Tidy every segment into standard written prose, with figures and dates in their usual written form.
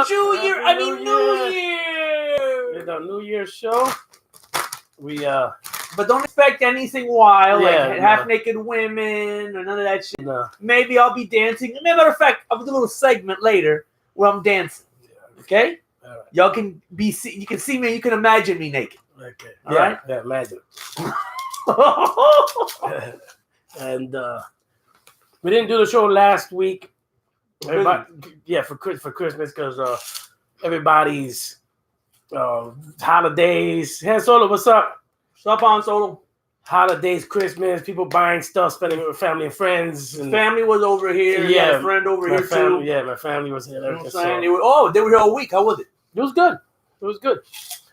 New Year. It's our New Year's show. But don't expect anything wild, Yeah, like no. half-naked women or none of that shit. No. Maybe I'll be dancing. As a matter of fact, I'll do a little segment later where I'm dancing. Okay? All right. Y'all can you can see me, you can imagine me naked. Okay. All right? Yeah, imagine. And we didn't do the show last week. For Christmas because everybody's holidays. Han Solo, what's up? What's up, Han Solo? Holidays, Christmas, people buying stuff, spending it with family and friends. And Family was over here. Yeah, You had a friend over here too. Yeah, my family was here. You know what I'm So saying? They were here all week. How was it? it was good. It was good.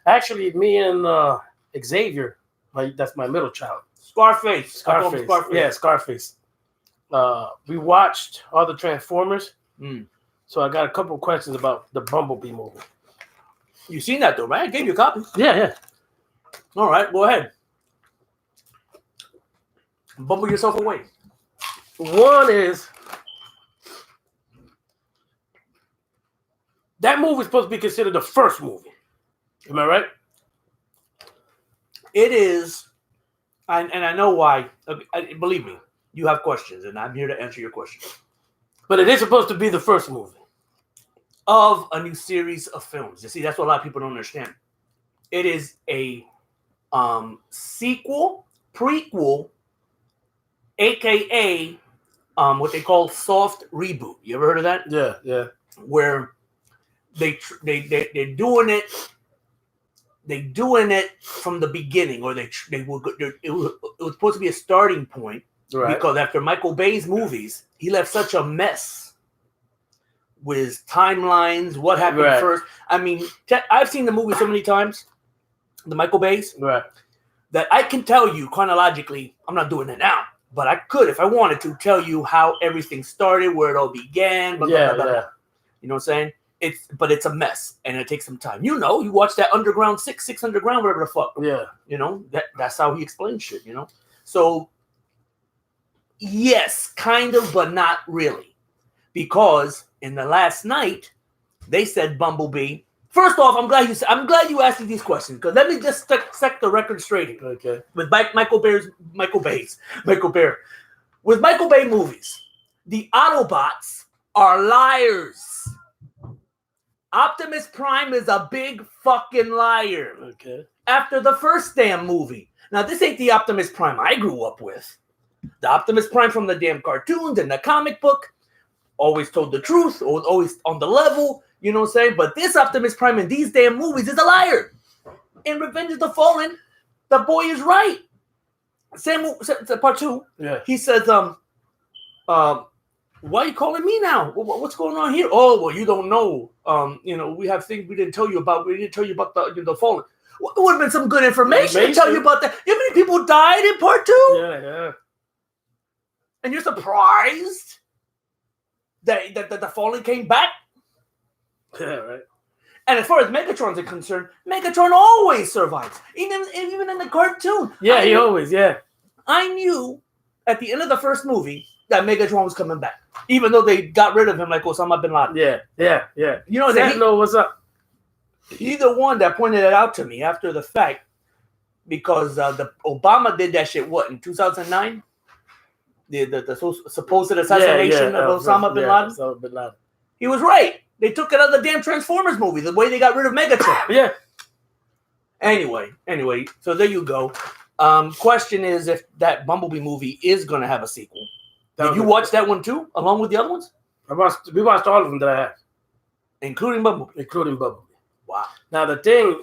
Actually, me and Xavier, that's my middle child. Scarface. Yeah, Scarface. We watched all the Transformers. So I got a couple questions about the Bumblebee movie. You seen that though, right? I gave you a copy. Yeah. All right, go ahead. Bumble yourself away. One is that movie is supposed to be considered the first movie. Am I right? It is, and I know why. Believe me, you have questions, and I'm here to answer your questions. But it is supposed to be the first movie of a new series of films. You see, that's what a lot of people don't understand. It is a sequel, prequel, aka what they call soft reboot. You ever heard of that? Yeah. Where they're doing it. They're doing it from the beginning, or it was supposed to be a starting point. Right. Because after Michael Bay's movies, he left such a mess with timelines, what happened first. I mean, I've seen the movie so many times, the Michael Bay's, that I can tell you chronologically. I'm not doing it now, but I could, if I wanted to, tell you how everything started, where it all began. Blah, blah, blah, blah. You know what I'm saying? But it's a mess, and it takes some time. You watch that Underground 6 Underground, whatever the fuck. Yeah. You know, that's how he explains shit, you know? So, yes, kind of, but not really. Because in the last night, they said Bumblebee. First off, I'm glad you asked me these questions, because let me just set the record straight here. Okay. With Michael Bay. With Michael Bay movies, the Autobots are liars. Optimus Prime is a big fucking liar. Okay. After the first damn movie. Now, this ain't the Optimus Prime I grew up with. The Optimus Prime from the damn cartoons and the comic book always told the truth, always on the level, you know what I'm saying? But this Optimus Prime in these damn movies is a liar. In Revenge of the Fallen, the boy is right. Part 2, he says, why are you calling me now? What's going on here? Oh, well, you don't know. We have things we didn't tell you about. We didn't tell you about the Fallen. It would have been some good information to tell you about that. You know how many people died in part 2? Yeah. And you're surprised that the Fallen came back? Yeah, right. And as far as Megatron's concerned, Megatron always survives. Even in the cartoon. Yeah, he always. I knew at the end of the first movie that Megatron was coming back. Even though they got rid of him like Osama bin Laden. Yeah. You know, what's up? He's the one that pointed it out to me after the fact. Because the Obama did that shit, in 2009? The supposed assassination of Osama bin Laden? Osama bin Laden. He was right. They took it out of the damn Transformers movie, the way they got rid of Megatron. Yeah. Anyway, so there you go. Question is if that Bumblebee movie is going to have a sequel. Did you watch that one too, along with the other ones? We watched all of them that I have. Including Bumblebee? Wow. Now the thing,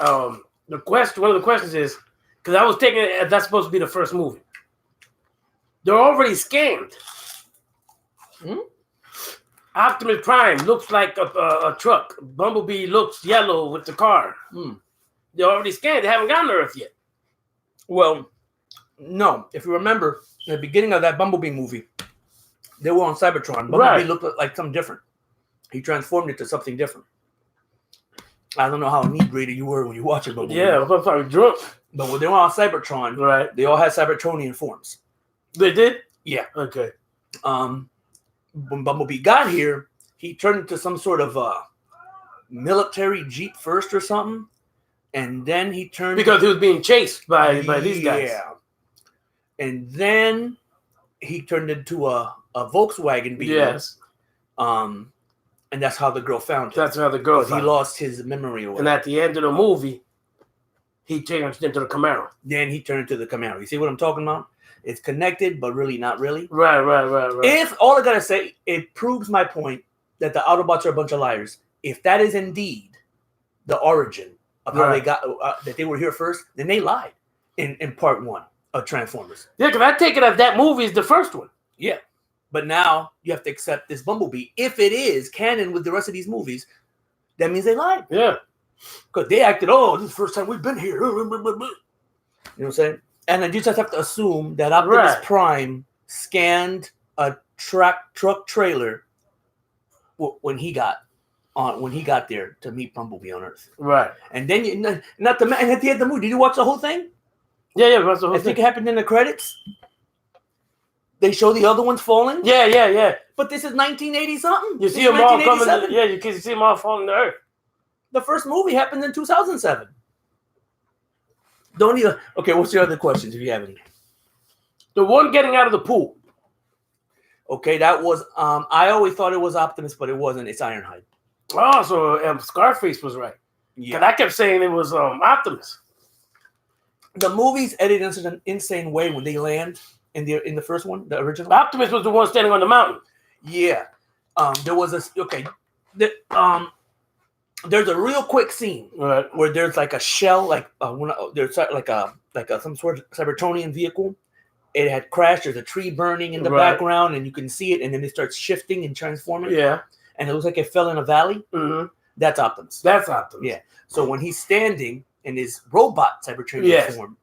one of the questions is, because I was taking it as that's supposed to be the first movie. They're already scammed. Optimus Prime looks like a truck. Bumblebee looks yellow with the car. They're already scammed. They haven't gotten to Earth yet. Well, no. If you remember, in the beginning of that Bumblebee movie, they were on Cybertron. Bumblebee looked like something different. He transformed it to something different. I don't know how inebriated you were when you watched it, but yeah, I'm probably drunk. But when they were on Cybertron, they all had Cybertronian forms. They did? Yeah. Okay. When Bumblebee got here, he turned into some sort of military jeep first or something, and then he turned because he was being chased by these guys. Yeah, and then he turned into a Volkswagen Beetle. Yes. And that's how the girl found him. That's how the girl found him. He lost his memory. And at the end of the movie, he changed into the Camaro. Then he turned into the Camaro. You see what I'm talking about? It's connected, but really not really. Right. If all I gotta say, it proves my point that the Autobots are a bunch of liars. If that is indeed the origin of how they got that they were here first, then they lied in part 1 of Transformers. Yeah, because I take it as that movie is the first one. Yeah. But now you have to accept this Bumblebee. If it is canon with the rest of these movies, that means they lied. Yeah. Because they acted, this is the first time we've been here. You know what I'm saying? And then you just have to assume that Optimus Prime scanned a truck trailer when he got there to meet Bumblebee on Earth. Right. And then and at the end of the movie, did you watch the whole thing? Yeah, watch the whole thing. I think it happened in the credits. They show the other ones falling. Yeah. But this is 1980 something. You see them all coming. You can see them all falling to Earth. The first movie happened in 2007. Don't even. Okay, what's your other questions if you have any? The one getting out of the pool. Okay, that was. I always thought it was Optimus, but it wasn't. It's Ironhide. Oh, so Scarface was right. Yeah, I kept saying it was Optimus. The movie's edited in such an insane way when they land. In the first one, the original, Optimus was the one standing on the mountain. Yeah, there was there's a real quick scene where there's like a shell, there's like some sort of Cybertronian vehicle. It had crashed. There's a tree burning in the background, and you can see it. And then it starts shifting and transforming. Yeah, and it looks like it fell in a valley. Mm-hmm. That's Optimus. Yeah. So when he's standing in his robot Cybertronian form.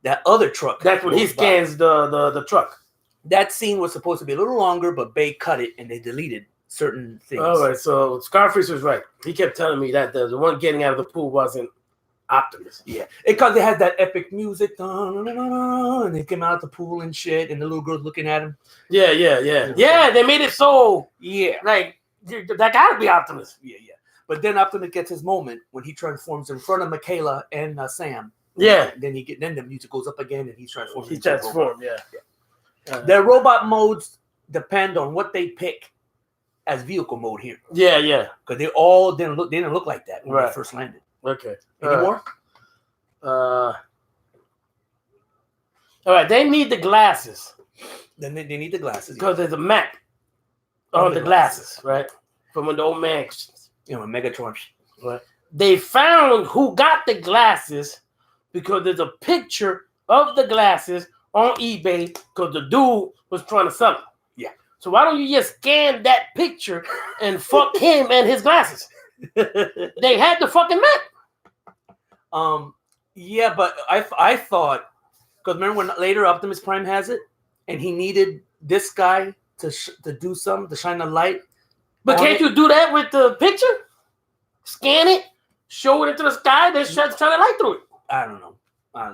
That other truck. That's when he scans the truck. That scene was supposed to be a little longer, but Bay cut it and they deleted certain things. All right, so Scarface was right. He kept telling me that the one getting out of the pool wasn't Optimus. Yeah, because it had that epic music, and they came out of the pool and shit, and the little girl's looking at him. Yeah. Yeah, they made it so like that gotta be Optimus. Yeah. But then Optimus gets his moment when he transforms in front of Michaela and Sam. Yeah. Then the music goes up again and he's transformed. He transformed, yeah. Their robot modes depend on what they pick as vehicle mode here. Yeah. Because they all didn't look like that when they first landed. Okay. Any more? All right, they need the glasses. Then they need the glasses. Because there's a map on the glasses, right? From when the old man Megatron. Right. They found who got the glasses because there's a picture of the glasses on eBay because the dude was trying to sell them. Yeah. So why don't you just scan that picture and fuck him and his glasses? They had the fucking map. Yeah, but I thought, because remember when later Optimus Prime has it, and he needed this guy to do something, to shine a light. But can't you do that with the picture? Scan it, show it into the sky, then shine a light through it. I don't know.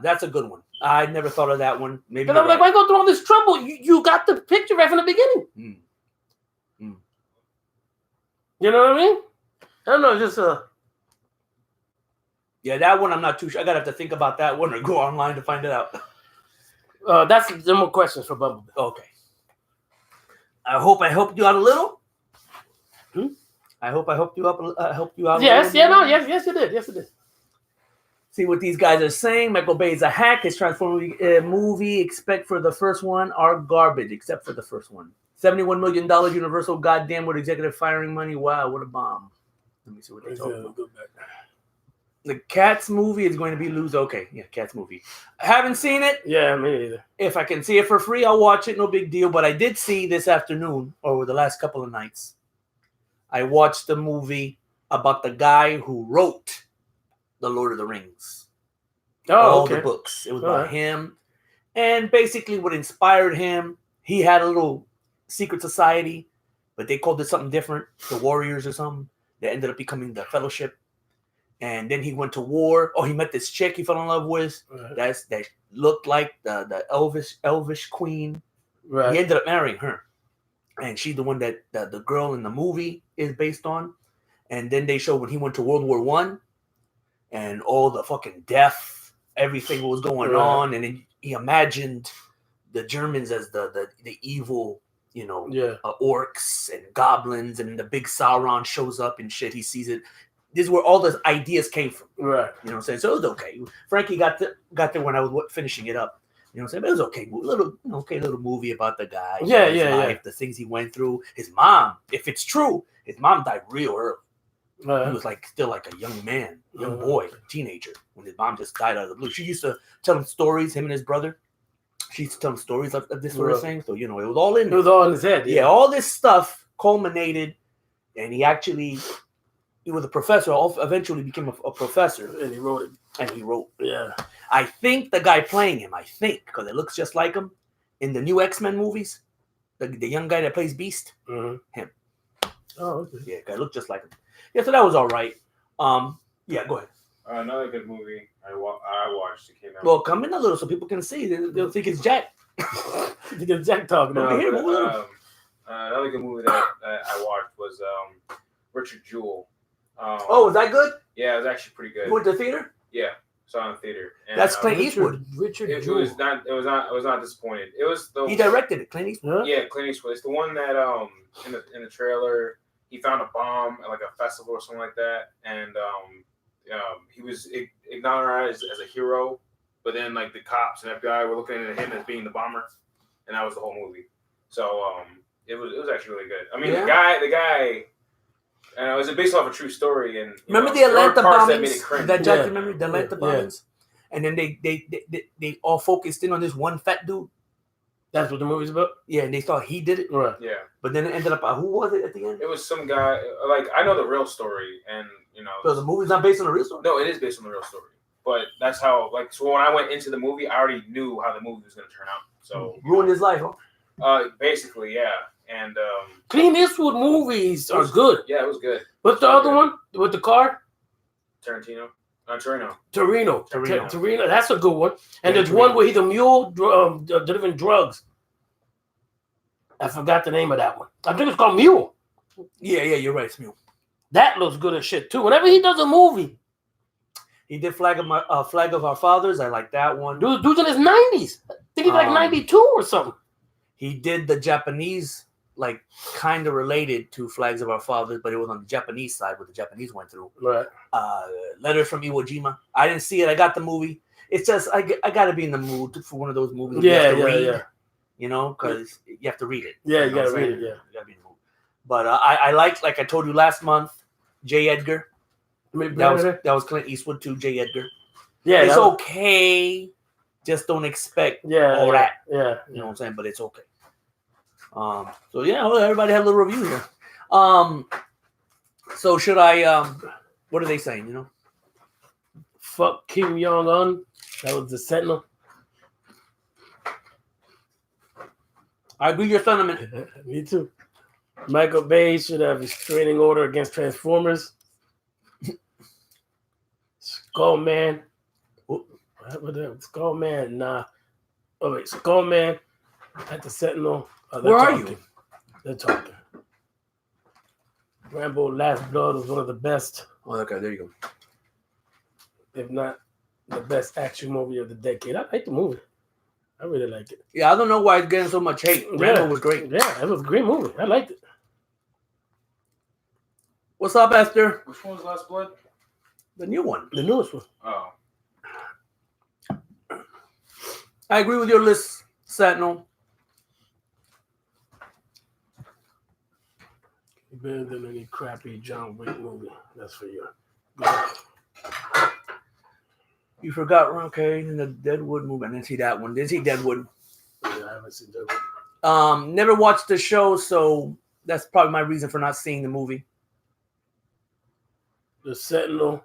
That's a good one. I never thought of that one. Maybe. Because I'm like, why go through all this trouble? You got the picture right from the beginning. You know what I mean? I don't know, just Yeah, that one I'm not too sure. I gotta have to think about that one or go online to find it out. That's some more questions for Bumblebee. Okay. I hope I helped you out a little. I hope I helped you out. Yes, yes, you did. Yes, you did. See what these guys are saying. Michael Bay is a hack. His Transformers movie, except for the first one, are garbage. Except for the first one. $71 million Universal goddamn with executive firing money. Wow, what a bomb. Let me see what they talk about. The Cats movie is going to be lose. Okay, yeah, Cats movie. I haven't seen it. Yeah, me either. If I can see it for free, I'll watch it. No big deal. But I did see this afternoon, or the last couple of nights, I watched the movie about the guy who wrote The Lord of the Rings. All the books. It was about him. And basically what inspired him, he had a little secret society, but they called it something different, the Warriors or something. That ended up becoming the Fellowship. And then he went to war. Oh, he met this chick he fell in love with. That looked like the elvish queen. Right. He ended up marrying her. and she's the one that the girl in the movie is based on. And then they show when he went to World War One, and all the fucking death, everything was going on, and then he imagined the Germans as the evil, orcs and goblins, and the big Sauron shows up and shit. He sees it. This is where all the ideas came from. Right. You know what I'm saying? So it was okay. Frankie got there when I was finishing it up. You know what I'm saying? But it was okay. Little movie about the guy. His life, the things he went through. His mom, if it's true, his mom died real early. He was still like a young man, young boy, teenager, when his mom just died out of the blue. She used to tell him stories, him and his brother. She used to tell him stories of this sort of thing. So, it was all in there. It was all in his head. Yeah, all this stuff culminated, and he was a professor, eventually became a professor. And he wrote it. Yeah. I think the guy playing him, because it looks just like him, in the new X-Men movies, the young guy that plays Beast, him. Oh, okay. Yeah, guy looked just like him. Yeah, so that was all right. Yeah, go ahead. Another good movie I watched. It came out. Well, come in a little so people can see. They'll think it's Jack. Think it's Jack talking about here. Another good movie that I watched was Richard Jewell. Was that good? Yeah, it was actually pretty good. You went to the theater? Yeah, saw it in the theater. And, that's Clint Eastwood. Richard Jewell. I was not disappointed. It was he directed it. Clint Eastwood. Yeah, Clint Eastwood. It's the one that in the trailer he found a bomb at like a festival or something like that, and he was acknowledged as a hero, but then like the cops and FBI were looking at him as being the bomber, and that was the whole movie. So it was actually really good. I mean, the guy. It was based off a true story, and remember the Atlanta bombings? That Jack, remember the Atlanta bombings? And then they all focused in on this one fat dude. That's what the movie's about. Yeah, and they thought he did it. Right. Yeah. But then it ended up. Who was it at the end? It was some guy. Like I know the real story, and So the movie's not based on a real story. No, it is based on the real story. But that's how. So when I went into the movie, I already knew how the movie was going to turn out. So ruined his life, huh? Basically, yeah. And Clint Eastwood movies are good. Yeah, it was good. What's the other one with the car? Torino. That's a good one. And there's one where he's a mule delivering drugs. I forgot the name of that one. I think it's called Mule. Yeah, you're right. It's Mule. That looks good as shit too. Whenever he does a movie, he did Flag of Our Fathers. I like that one. Dude's in his 90s. I think he's like 92 or something. He did the Japanese, like kind of related to Flags of Our Fathers, but it was on the Japanese side, what the Japanese went through. Right. Letters from Iwo Jima. I didn't see it. I got the movie. It's just I got to be in the mood for one of those movies. Yeah. Because you have to read it. Yeah, you got to read it. Yeah, you got to be in the mood. But I like I told you last month, J. Edgar. That was Clint Eastwood too. J. Edgar. Yeah, it's okay. Just don't expect all that. Yeah, you know what I'm saying. But it's okay. So yeah, everybody had a little review here. So should I? What are they saying? Fuck Kim Jong-un. That was the Sentinel. I agree with your sentiment. Me too. Michael Bay should have a restraining order against Transformers. Skullman. Skullman. Nah. Oh wait, Skullman at the Sentinel. Where are you? They're talking. Rambo: Last Blood was one of the best. Oh, okay, there you go. If not the best action movie of the decade. I like the movie. I really like it. Yeah, I don't know why it's getting so much hate. Rambo was great. Yeah, it was a great movie. I liked it. What's up, Esther? Which one was Last Blood? The new one. The newest one. Oh. I agree with your list, Sentinel. Better than any crappy John Wick movie. That's for you. You forgot, okay, in the Deadwood movie. I didn't see that one. Didn't see Deadwood. Yeah, I haven't seen Deadwood. Never watched the show, so that's probably my reason for not seeing the movie. The Sentinel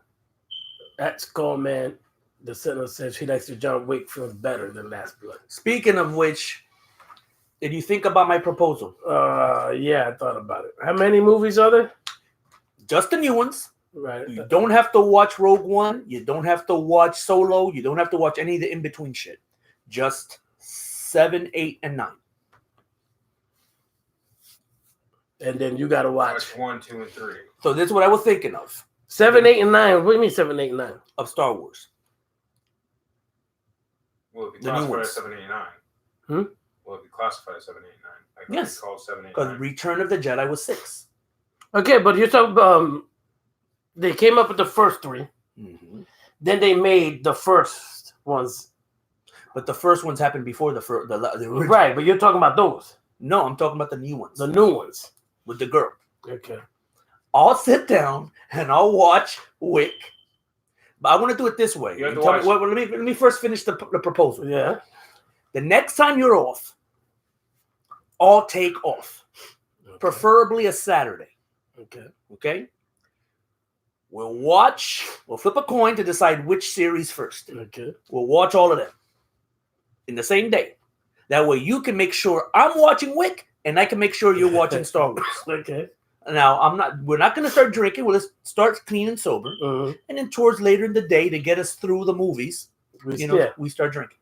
at Skullman. The Sentinel says he likes the John Wick films better than Last Blood. Speaking of which, did you think about my proposal? Yeah, I thought about it. How many movies are there? Just the new ones. Right. You don't have to watch Rogue One. You don't have to watch Solo. You don't have to watch any of the in-between shit. Just 7, 8, and 9. And then you gotta watch 1, 2, and 3. So this is what I was thinking of 7, 8, and 9. What do you mean 7, 8, and 9? of Star Wars. Will it be The new classified ones. as 7, 8, and 9? Hmm? Will it be classified as 7, 8, and 9? Like Yes. it's called 7, 8, and Because 9. Return of the Jedi was 6. Okay, but you're talking. They came up with the first 3. Mm-hmm. Then they made the first ones. But the first ones happened before the original. Right, but you're talking about those. No, I'm talking about the new ones. The new ones. With the girl. Okay. I'll sit down and I'll watch Wick. But I want to do it this way. You have to Tell me- watch- well, let me first finish the proposal. Yeah. The next time you're off, I'll take off. Okay. Preferably a Saturday. Okay. Okay? We'll flip a coin to decide which series first. Okay. We'll watch all of them in the same day. That way you can make sure I'm watching Wick and I can make sure you're watching Star Wars. Okay. Now, we're not going to start drinking. We'll just start clean and sober. Mhm. And then towards later in the day to get us through the movies, we start drinking.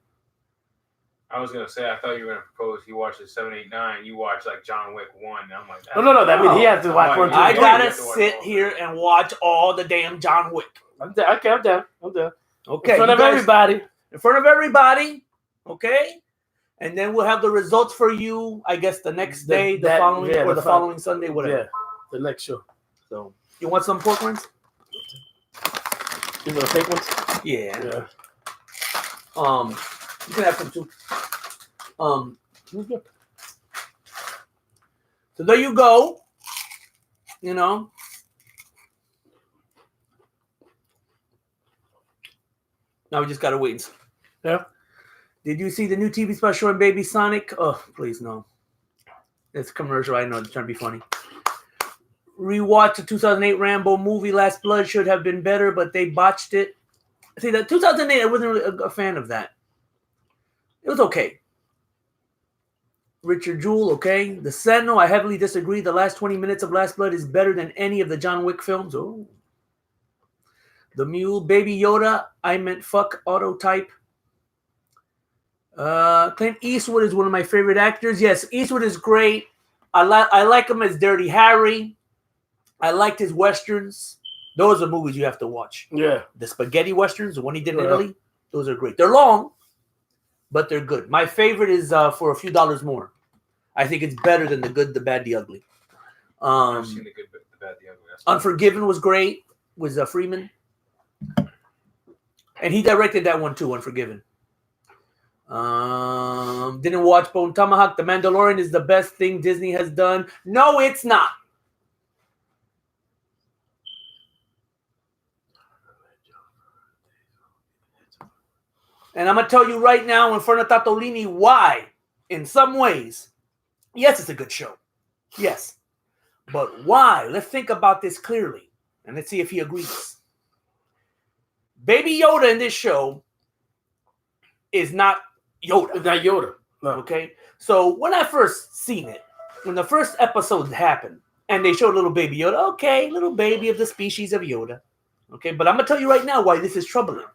I was going to say, I thought you were going to propose you watch the 7, 8, 9. You watch like John Wick 1. And I'm like, No. That means he has to watch 1, 2, I and 3. gotta You have to watch sit all here of it. and watch all the damn John Wick. I'm down. Okay, I'm down. Okay, In front you of guys- everybody. in front of everybody. Okay, and then we'll have the results for you. I guess the next day, the following Sunday, whatever. Yeah, the next show. So you want some pork rinds? You want to take ones? Yeah. Yeah. You can have some too. So there you go. You know. Now we just gotta wait. And see. Yeah. Did you see the new TV special on Baby Sonic? Oh, please no. It's a commercial. I know it's trying to be funny. Rewatch the 2008 Rambo movie. Last Blood should have been better, but they botched it. See, the 2008, I wasn't really a fan of that. It was okay. Richard Jewell, okay. The Sentinel, I heavily disagree. The last 20 minutes of Last Blood is better than any of the John Wick films. Oh. The Mule, Baby Yoda, I meant fuck auto type. Clint Eastwood is one of my favorite actors. Yes, Eastwood is great. I like him as Dirty Harry. I liked his westerns. Those are movies you have to watch. Yeah. The spaghetti westerns, the one he did in Italy, those are great. They're long, but they're good. My favorite is For a Few Dollars More. I think it's better than The Good, the Bad, the Ugly. I've seen the Good, the Bad, the Ugly. That's Unforgiven was great. Was Freeman. And he directed that one too, Unforgiven. Didn't watch Bone Tomahawk. The Mandalorian is the best thing Disney has done. No, it's not. And I'm going to tell you right now in front of Tatolini why, in some ways, yes, it's a good show. Yes. But why? Let's think about this clearly. And let's see if he agrees. Baby Yoda in this show is not Yoda. It's not Yoda. No. Okay? So when I first seen it, when the first episode happened, and they showed little baby Yoda, okay, little baby of the species of Yoda. Okay, but I'm going to tell you right now why this is troubling.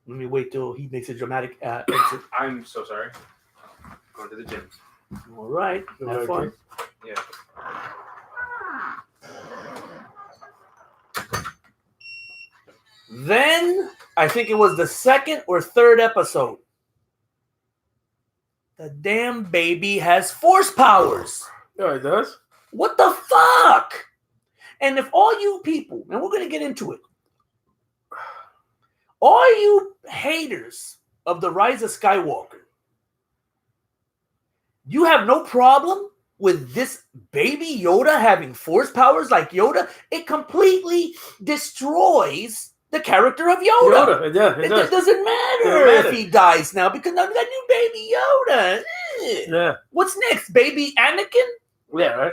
Let me wait till he makes a dramatic exit. I'm so sorry. Going to the gym. All right. Have fun. Yeah. Then, I think it was the second or third episode. The damn baby has force powers. Oh, it does? What the fuck? And if all you people, and we're going to get into it, all you haters of the Rise of Skywalker, you have no problem with this baby Yoda having force powers like Yoda? It completely destroys the character of Yoda. It does. It doesn't matter if he dies now because now we got new baby Yoda. Yeah. What's next? Baby Anakin? Yeah, right?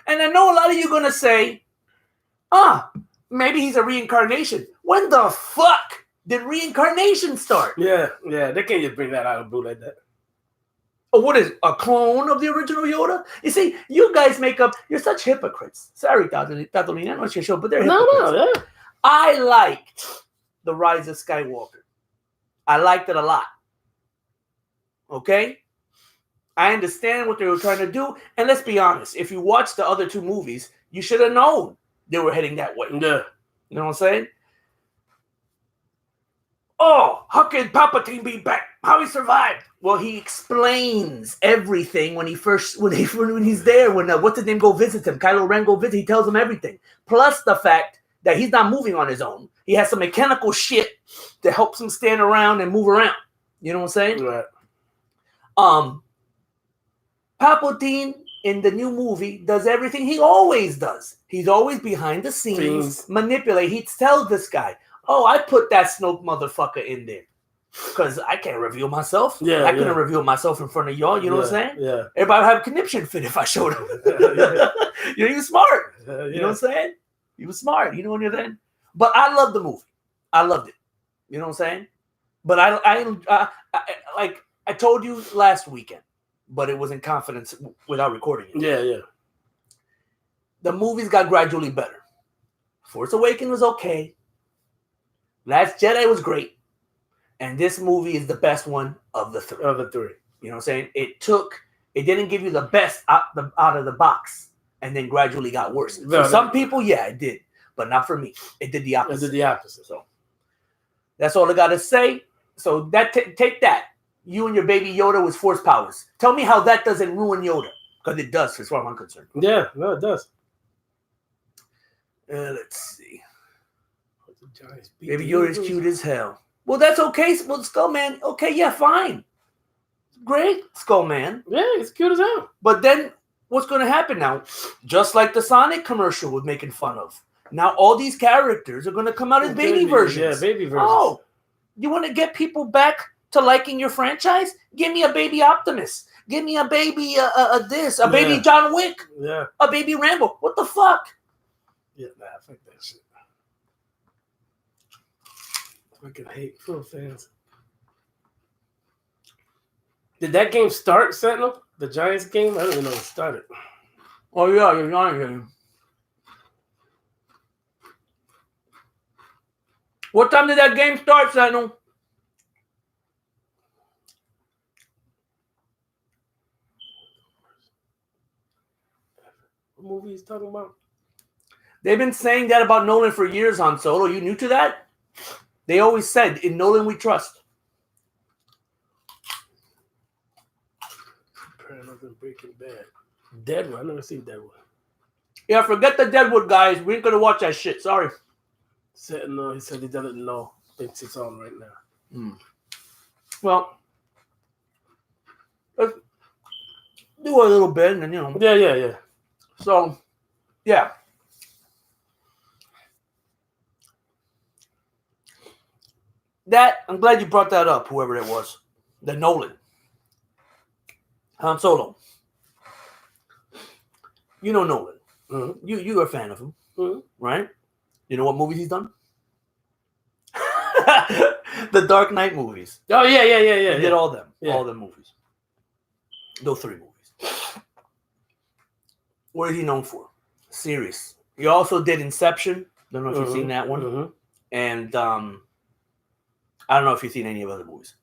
And I know a lot of you are going to say, maybe he's a reincarnation. When the fuck did reincarnation start? Yeah. They can't just bring that out of the blue like that. Oh, what is a clone of the original Yoda? You see, you guys make up, you're such hypocrites. Sorry, Tatolini, I know it's your show, but they're hypocrites. No, yeah. I liked The Rise of Skywalker. I liked it a lot. Okay? I understand what they were trying to do. And let's be honest, if you watch the other two movies, you should have known they were heading that way. Yeah. You know what I'm saying? Oh, how can Palpatine be back? How he survived? Well, he explains everything when he's there. When what's his name go visit him? Kylo Ren go visit. He tells him everything. Plus the fact that he's not moving on his own. He has some mechanical shit that helps him stand around and move around. You know what I'm saying? Right. Palpatine in the new movie does everything he always does. He's always behind the scenes, manipulate. He tells this guy, "Oh, I put that Snoke motherfucker in there because I can't reveal myself. Yeah, I couldn't reveal myself in front of y'all. You know what I'm saying? Yeah. Everybody would have a conniption fit if I showed him. You know, he was smart. You know what I'm saying? He was smart. You know what I'm saying? But I loved the movie. I loved it. You know what I'm saying? But I like I told you last weekend, but it was in confidence without recording it. Yeah. The movies got gradually better. Force Awakens was okay. Last Jedi was great. And this movie is the best one of the three. Of the three. You know what I'm saying? It didn't give you the best out of the box and then gradually got worse. For some people, yeah, it did. But not for me. It did the opposite. It did the opposite. So that's all I got to say. So that take that. You and your baby Yoda with force powers. Tell me how that doesn't ruin Yoda. Because it does, as far as I'm concerned. Yeah, no, it does. Let's see. Baby Yoda's cute as hell. Well, that's okay. Well, Skullman, okay, yeah, fine. Great, Skullman. Yeah, it's cute as hell. But then what's going to happen now? Just like the Sonic commercial was making fun of. Now all these characters are going to come out as baby versions. Yeah, baby versions. Oh, you want to get people back to liking your franchise? Give me a baby Optimus. Give me a baby baby John Wick. Yeah. A baby Rambo. What the fuck? Yeah, nah, fuck that shit. Fucking hate full fans. Did that game start, Sentinel? The Giants game? I don't even know it started. Oh yeah, the Giants game. What time did that game start, Sentinel? What movie is talking about? They've been saying that about Nolan for years, Han Solo. You new to that? They always said, in Nolan we trust. Sopranos and Breaking Bad. Deadwood. I never seen Deadwood. Yeah, forget the Deadwood, guys. We ain't going to watch that shit. Sorry. No, he said he doesn't know. Thinks it's on right now. Well, let's do a little bit and then, you know. Yeah. So, yeah. That, I'm glad you brought that up, whoever it was. The Nolan. Han Solo. You know Nolan. Mm-hmm. You're a fan of him, right? You know what movies he's done? The Dark Knight movies. Oh, yeah. He did all them. Yeah. All them movies. Those three movies. What is he known for? Serious. He also did Inception. Don't know if you've seen that one. Mm-hmm. And I don't know if you've seen any of other movies.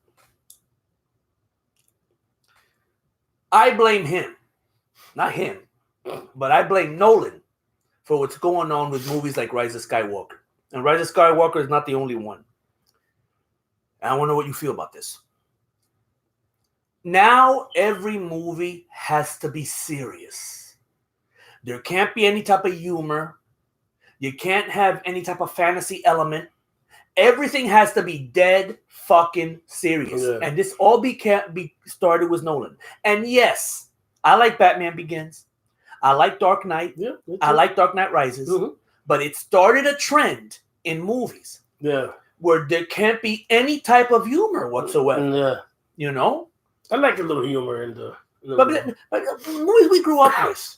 I blame him. Not him. But I blame Nolan for what's going on with movies like Rise of Skywalker. And Rise of Skywalker is not the only one. And I want to know what you feel about this. Now every movie has to be serious. There can't be any type of humor. You can't have any type of fantasy element. Everything has to be dead fucking serious. Yeah. And this all be started with Nolan. And yes, I like Batman Begins. I like Dark Knight. Yeah, I like Dark Knight Rises. Mm-hmm. But it started a trend in movies. Yeah. Where there can't be any type of humor whatsoever. Yeah. You know? I like a little humor in the but movies we grew up with,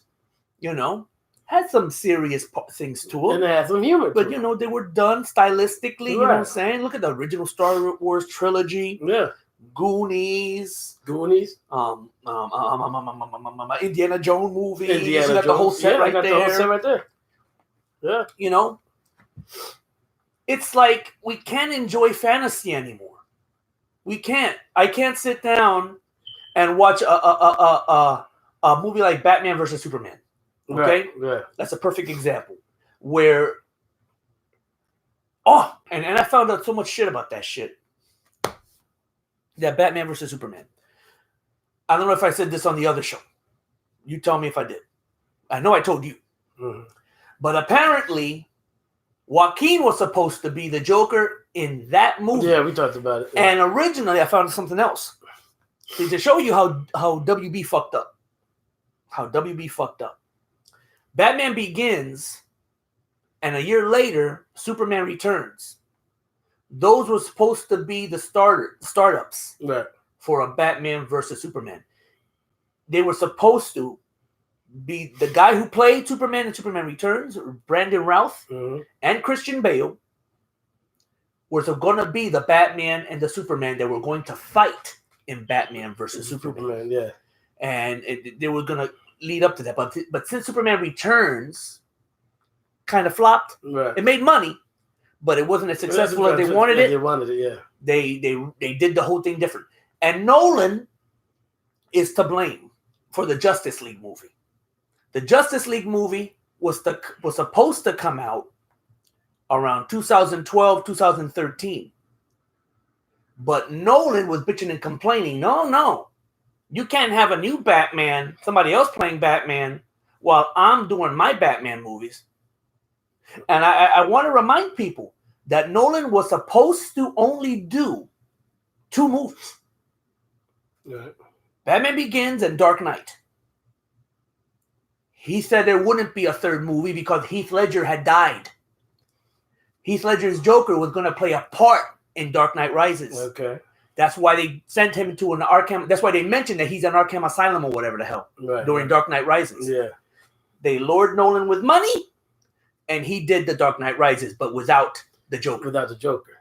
you know, had some serious things to them. And they had some humor. But, you know, they were done stylistically, right. You know what I'm saying? Look at the original Star Wars trilogy. Yeah. Goonies. Indiana Jones movies. You got the whole set right there. The whole set right there. Yeah. You know? It's like we can't enjoy fantasy anymore. We can't. I can't sit down and watch a movie like Batman versus Superman. Okay, right. That's a perfect example where. And I found out so much shit about that shit. That Batman versus Superman. I don't know if I said this on the other show. You tell me if I did. I know I told you. Mm-hmm. But apparently, Joaquin was supposed to be the Joker in that movie. Yeah, we talked about it. Yeah. And originally, I found something else. See, to show you how WB fucked up. How WB fucked up. Batman Begins, and a year later, Superman Returns. Those were supposed to be the startups for a Batman versus Superman. They were supposed to be the guy who played Superman in Superman Returns, Brandon Routh, and Christian Bale, were going to be the Batman and the Superman that were going to fight in Batman versus Superman. Yeah. And they were going to lead up to that. But since Superman Returns kind of flopped, it made money, but it wasn't as successful as they wanted it. They wanted it, yeah. They did the whole thing different. And Nolan is to blame for the Justice League movie. The Justice League movie was supposed to come out around 2012, 2013. But Nolan was bitching and complaining, no. You can't have a new Batman, somebody else playing Batman, while I'm doing my Batman movies. And I want to remind people that Nolan was supposed to only do 2 movies. Right. Batman Begins and Dark Knight. He said there wouldn't be a 3rd movie because Heath Ledger had died. Heath Ledger's Joker was going to play a part in Dark Knight Rises. Okay. That's why they sent him to an Arkham. That's why they mentioned that he's in Arkham Asylum or whatever the hell during Dark Knight Rises. Yeah. They lured Nolan with money, and he did the Dark Knight Rises, but without the Joker. Without the Joker.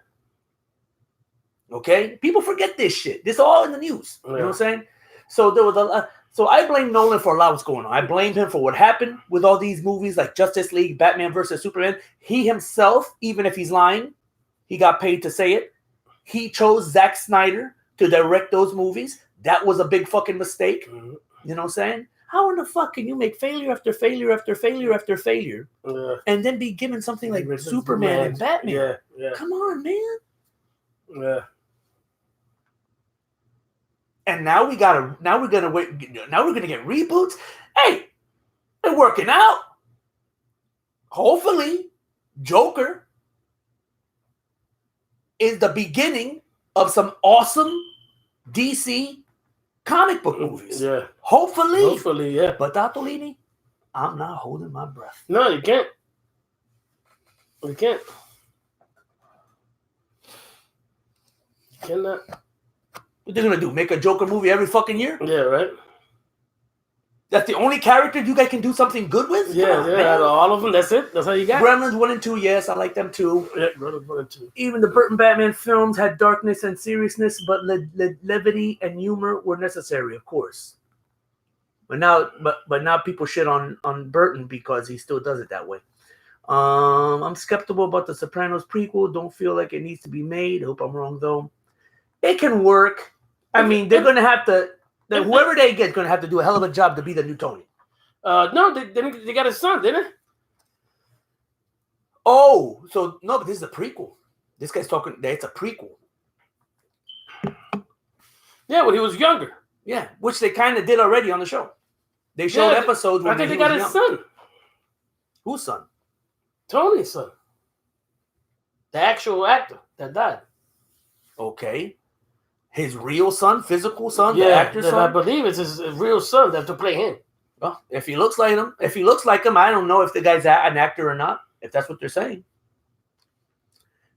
Okay? People forget this shit. This is all in the news. You know what I'm saying? So there was so I blame Nolan for a lot of what's going on. I blame him for what happened with all these movies like Justice League, Batman versus Superman. He himself, even if he's lying, he got paid to say it. He chose Zack Snyder to direct those movies. That was a big fucking mistake. Mm-hmm. You know what I'm saying? How in the fuck can you make failure after failure after failure after failure and then be given something like Superman and Batman? Yeah. Come on, man. Yeah. And now we're gonna get reboots. Hey, they're working out. Hopefully, Joker is the beginning of some awesome DC comic book movies. Yeah. Hopefully, yeah. But Tatolini, I'm not holding my breath. No, you can't. You can't. You cannot. What they're gonna do? Make a Joker movie every fucking year? Yeah, right. That's the only character you guys can do something good with? Yeah, out of all of them, that's it. That's how you got Gremlins 1 and 2, yes, I like them too. Yeah, Gremlins 1 and 2. Even the Burton Batman films had darkness and seriousness, but levity and humor were necessary, of course. But now people shit on Burton because he still does it that way. I'm skeptical about the Sopranos prequel. Don't feel like it needs to be made. Hope I'm wrong though. It can work. I mean, they're gonna have to. Whoever they get is gonna have to do a hell of a job to be the new Tony. No, they got his son, didn't they? Oh, so no, but this is a prequel. This guy's talking. It's a prequel. Yeah, when he was younger. Yeah, which they kind of did already on the show. They showed episodes. I think they got his son. Whose son? Tony's son. The actual actor that died. Okay. His real son, physical son, yeah, the actor's son? I believe it's his real son that to play him. Well, if he looks like him, I don't know if the guy's an actor or not, if that's what they're saying.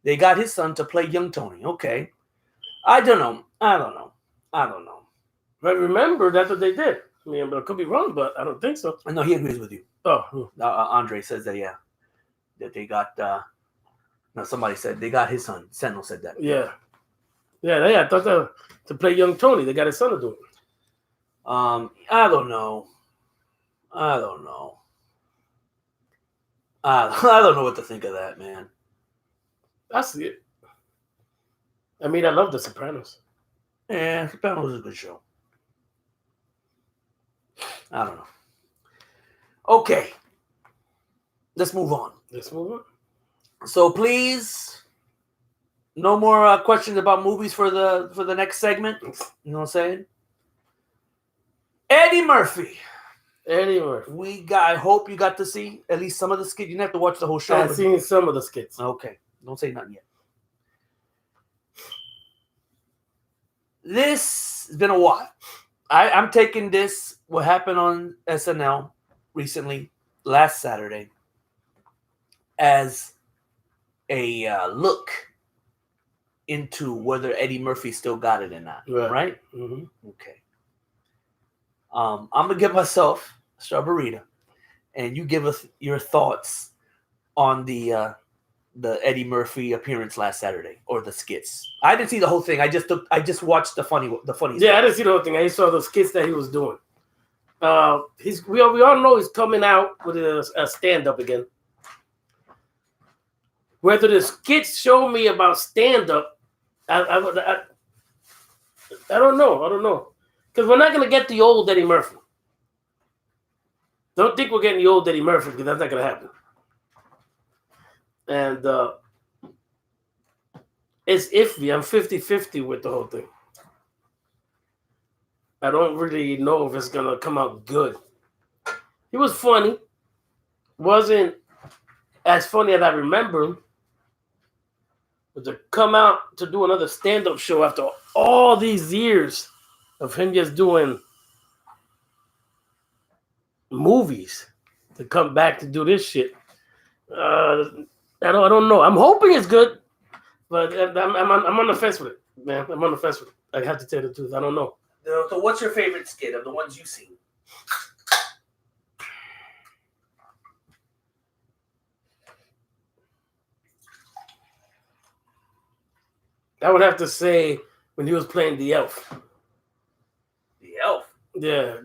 They got his son to play young Tony. Okay. I don't know. But remember, that's what they did. I mean, I could be wrong, but I don't think so. I know he agrees with you. Oh. Andre says that, yeah. That they got, somebody said they got his son. Sentinel said that. Yeah. Yeah, I thought that to play young Tony, they got his son to do it. I don't know. I don't know what to think of that, man. I see it. I mean, I love The Sopranos. Yeah, Sopranos is a good show. I don't know. Okay. Let's move on. So please, no more questions about movies for the next segment. You know what I'm saying? Eddie Murphy. I hope you got to see at least some of the skits. You didn't have to watch the whole show. I've seen some of the skits. Okay. Don't say nothing yet. This has been a while. I'm taking this, what happened on SNL recently, last Saturday, as a look into whether Eddie Murphy still got it or not. Right? Mm-hmm. Okay. I'm going to give myself a strawberry, and you give us your thoughts on the Eddie Murphy appearance last Saturday, or the skits. I didn't see the whole thing. I just watched the funny. Yeah, stuff. I didn't see the whole thing. I just saw the skits that he was doing. We all know he's coming out with a stand-up again. Whether the skits show me about stand-up, I don't know. Because we're not going to get the old Eddie Murphy. Don't think we're getting the old Eddie Murphy, because that's not going to happen. And it's iffy. I'm 50-50 with the whole thing. I don't really know if it's going to come out good. He was funny. Wasn't as funny as I remember him. But to come out to do another stand-up show after all these years of him just doing movies, to come back to do this shit, I don't know. I'm hoping it's good, but I'm on the fence with it, man. I'm on the fence with it. I have to tell you the truth. I don't know. So what's your favorite skit of the ones you've seen? I would have to say when he was playing the elf. The elf? Yeah.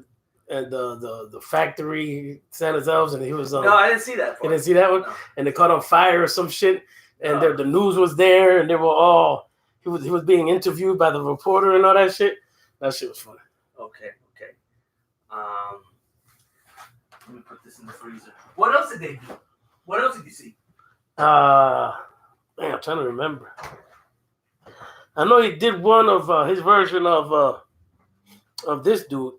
And the factory, Santa's elves, and he was... no, I didn't see that. You didn't see that one? No. And they caught on fire or some shit, and the news was there, and they were all... He was being interviewed by the reporter and all that shit. That shit was funny. Okay. Let me put this in the freezer. What else did they do? What else did you see? Man, I'm trying to remember. I know he did one of his version of this dude.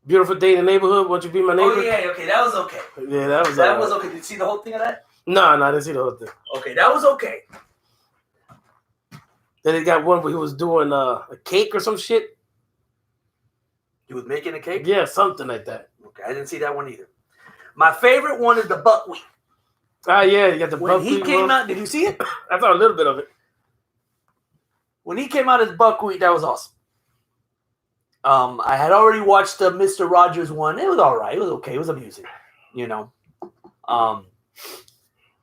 Beautiful Day in the Neighborhood. Won't you be my neighbor? Oh yeah, okay, that was okay. Yeah, that was okay. Did you see the whole thing of that? No, I didn't see the whole thing. Okay, that was okay. Then he got one where he was doing a cake or some shit. He was making a cake? Yeah, something like that. Okay, I didn't see that one either. My favorite one is the buckwheat. Ah, yeah, you got the buckwheat. When he came out, did you see it? I saw a little bit of it. When he came out as buckwheat, that was awesome. I had already watched the Mr. Rogers one. It was all right. It was okay. It was amusing, you know. But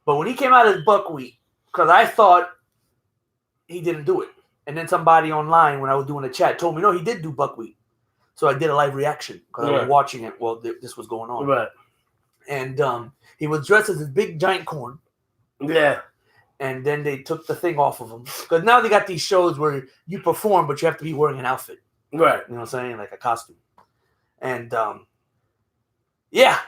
when he came out as buckwheat, because I thought he didn't do it. And then somebody online, when I was doing a chat, told me, no, he did do buckwheat. So I did a live reaction because I was watching it while this was going on. Right. And he was dressed as this big giant corn. Yeah. And then they took the thing off of him. Because now they got these shows where you perform, but you have to be wearing an outfit. Right. You know what I'm saying? Like a costume. And yeah,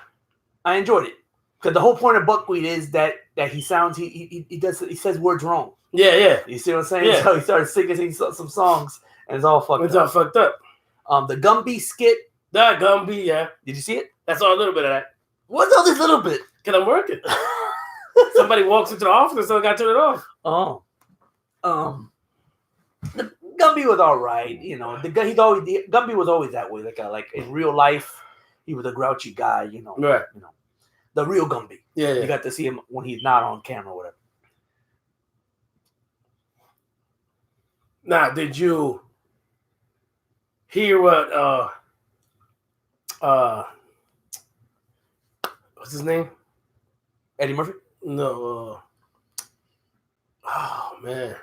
I enjoyed it. Because the whole point of buckwheat is that he sounds, he says words wrong. Yeah. You see what I'm saying? Yeah. So he started singing some songs, and it's all fucked up. It's all fucked up. The Gumby skit. That Gumby, yeah. Did you see it? I saw a little bit of that. What's all this little bit? Because I'm working. Somebody walks into the office and someone got to turn it off. Oh. The Gumby was all right. You know, Gumby was always that way. Like in real life, he was a grouchy guy, you know. Right. You know. The real Gumby. Yeah. You got to see him when he's not on camera or whatever. Now, did you hear what what's his name? Eddie Murphy? No. Oh man.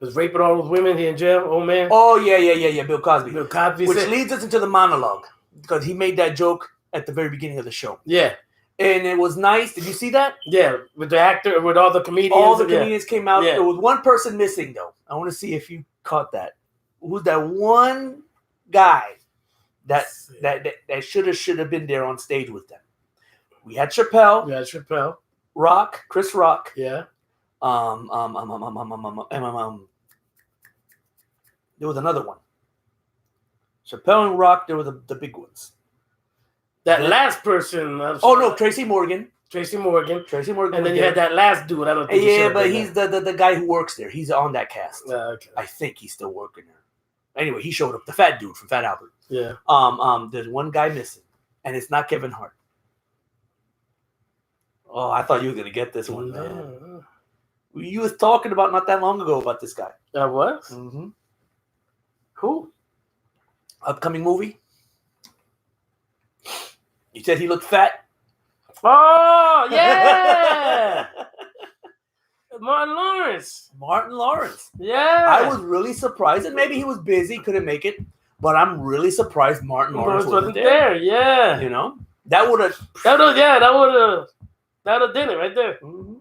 Was raping all those women here in jail, old man? Oh yeah. Bill Cosby. Which said, leads us into the monologue. Because he made that joke at the very beginning of the show. Yeah. And it was nice. Did you see that? Yeah, with the actor, with all the comedians. All the comedians came out. Yeah. There was one person missing, though. I want to see if you caught that. Who's that one guy that should have been there on stage with them. We had Chappelle. Yeah, Chappelle. Rock, Chris Rock. Yeah. There was another one. Chappelle and Rock, they were the big ones. That last person. Tracy Morgan. And then you had that last dude. I don't think. Yeah, but he's the guy who works there. He's on that cast. Okay. I think he's still working there. Anyway, he showed up. The fat dude from Fat Albert. Yeah. There's one guy missing, and it's not Kevin Hart. Oh, I thought you were gonna get this one, man. You was talking about not that long ago about this guy. That was? Mm-hmm. Who? Upcoming movie. You said he looked fat. Oh, yeah. Martin Lawrence. Yeah. I was really surprised, and maybe he was busy, couldn't make it. But I'm really surprised Martin Lawrence wasn't there. Yeah. You know, that would have done it right there. Mm-hmm.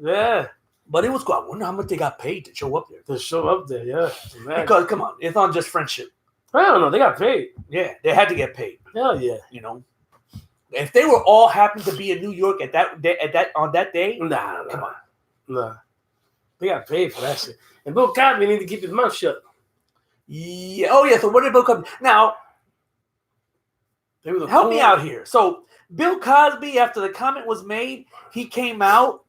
Yeah. But it was cool. I wonder how much they got paid to show up there. Yeah. Because come on, it's not just friendship. I don't know. They got paid. Yeah, they had to get paid. Hell yeah. You know, if they were all happened to be in New York on that day, nah, come on, nah. They got paid for that shit. And Bill Cosby need to keep his mouth shut. Yeah. Oh yeah. So what did Bill Cosby? Now, help me out here. So Bill Cosby, after the comment was made, he came out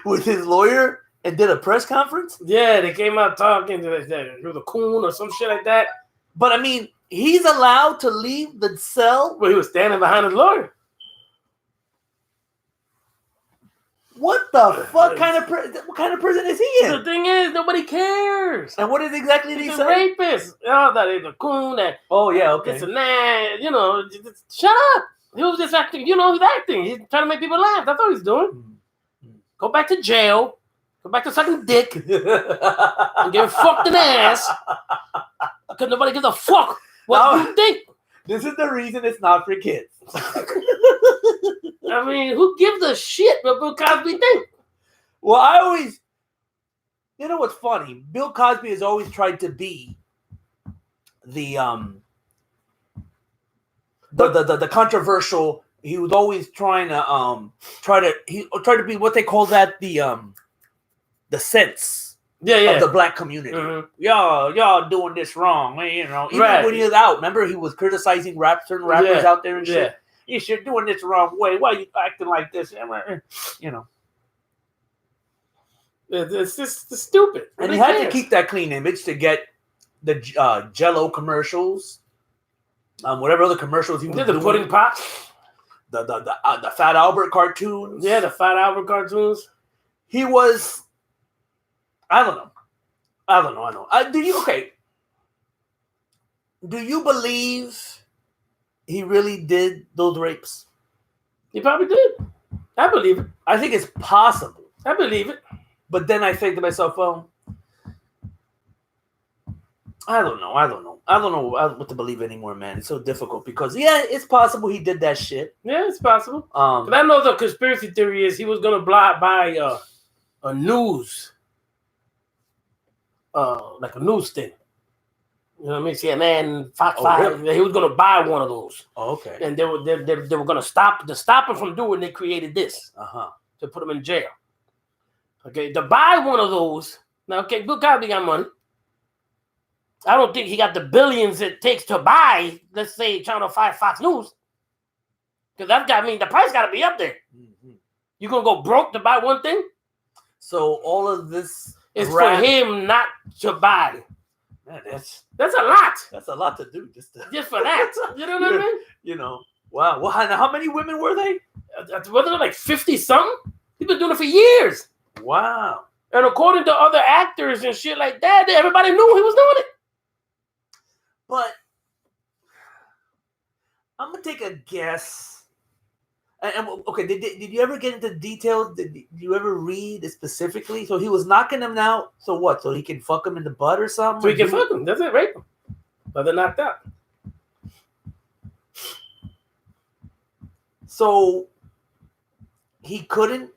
with his lawyer and did a press conference. Yeah, they came out talking to the coon or some shit like that. But I mean, he's allowed to leave the cell. Well, he was standing behind his lawyer. What the fuck kind of prison is he in? The thing is, nobody cares. And what is exactly did he say? Rapist. Oh, that is a coon. That. Oh yeah, okay. This and that. You know, shut up. He was just acting. You know, he's acting. He's trying to make people laugh. That's all he's doing. Mm-hmm. Go back to jail. Go back to sucking dick and getting fucked in the ass. Because nobody gives a fuck what you think. This is the reason it's not for kids. I mean, who gives a shit what Bill Cosby think? Well, I always, you know what's funny? Bill Cosby has always tried to be the controversial. He was always trying to try to be what they call that the sense. Yeah. Of the black community. Mm-hmm. Y'all doing this wrong. You know, even when he was out, remember he was criticizing certain rappers out there and shit. You're doing this the wrong way. Why are you acting like this? You know. It's just stupid. And he had to keep that clean image to get the Jell-O commercials, whatever other commercials he was doing. The pudding pops. The Fat Albert cartoons. Yeah, the Fat Albert cartoons. He was... I don't know. Do you believe he really did those rapes? He probably did. I believe it. I think it's possible. I believe it. But then I think to myself, well, I don't know. I don't know what to believe anymore, man. It's so difficult because, yeah, it's possible he did that shit. Yeah, it's possible. But I know the conspiracy theory is he was going to buy a news. Like a news thing. You know what I mean? CNN, Fox 5. Really? He was going to buy one of those. Oh, okay. And they were going to stop him from doing. They created this to put him in jail. Okay, to buy one of those. Now, okay, Bill Cosby got money. I don't think he got the billions it takes to buy, let's say, Channel 5 Fox News. Because that's got to mean the price got to be up there. Mm-hmm. You going to go broke to buy one thing? So all of this... It's for him not to buy. Man, that's a lot. That's a lot to do just for that. You know what I mean? You know. Wow. Well, how many women were they? Wasn't it like 50-something? He's been doing it for years. Wow. And according to other actors and shit like that, everybody knew he was doing it. But I'm gonna take a guess. And okay, did you ever get into details? Did you ever read it specifically? So he was knocking him out. So what? So he can fuck him in the butt or something? So he can fuck him. That's it, rape him. But they're knocked out. So he couldn't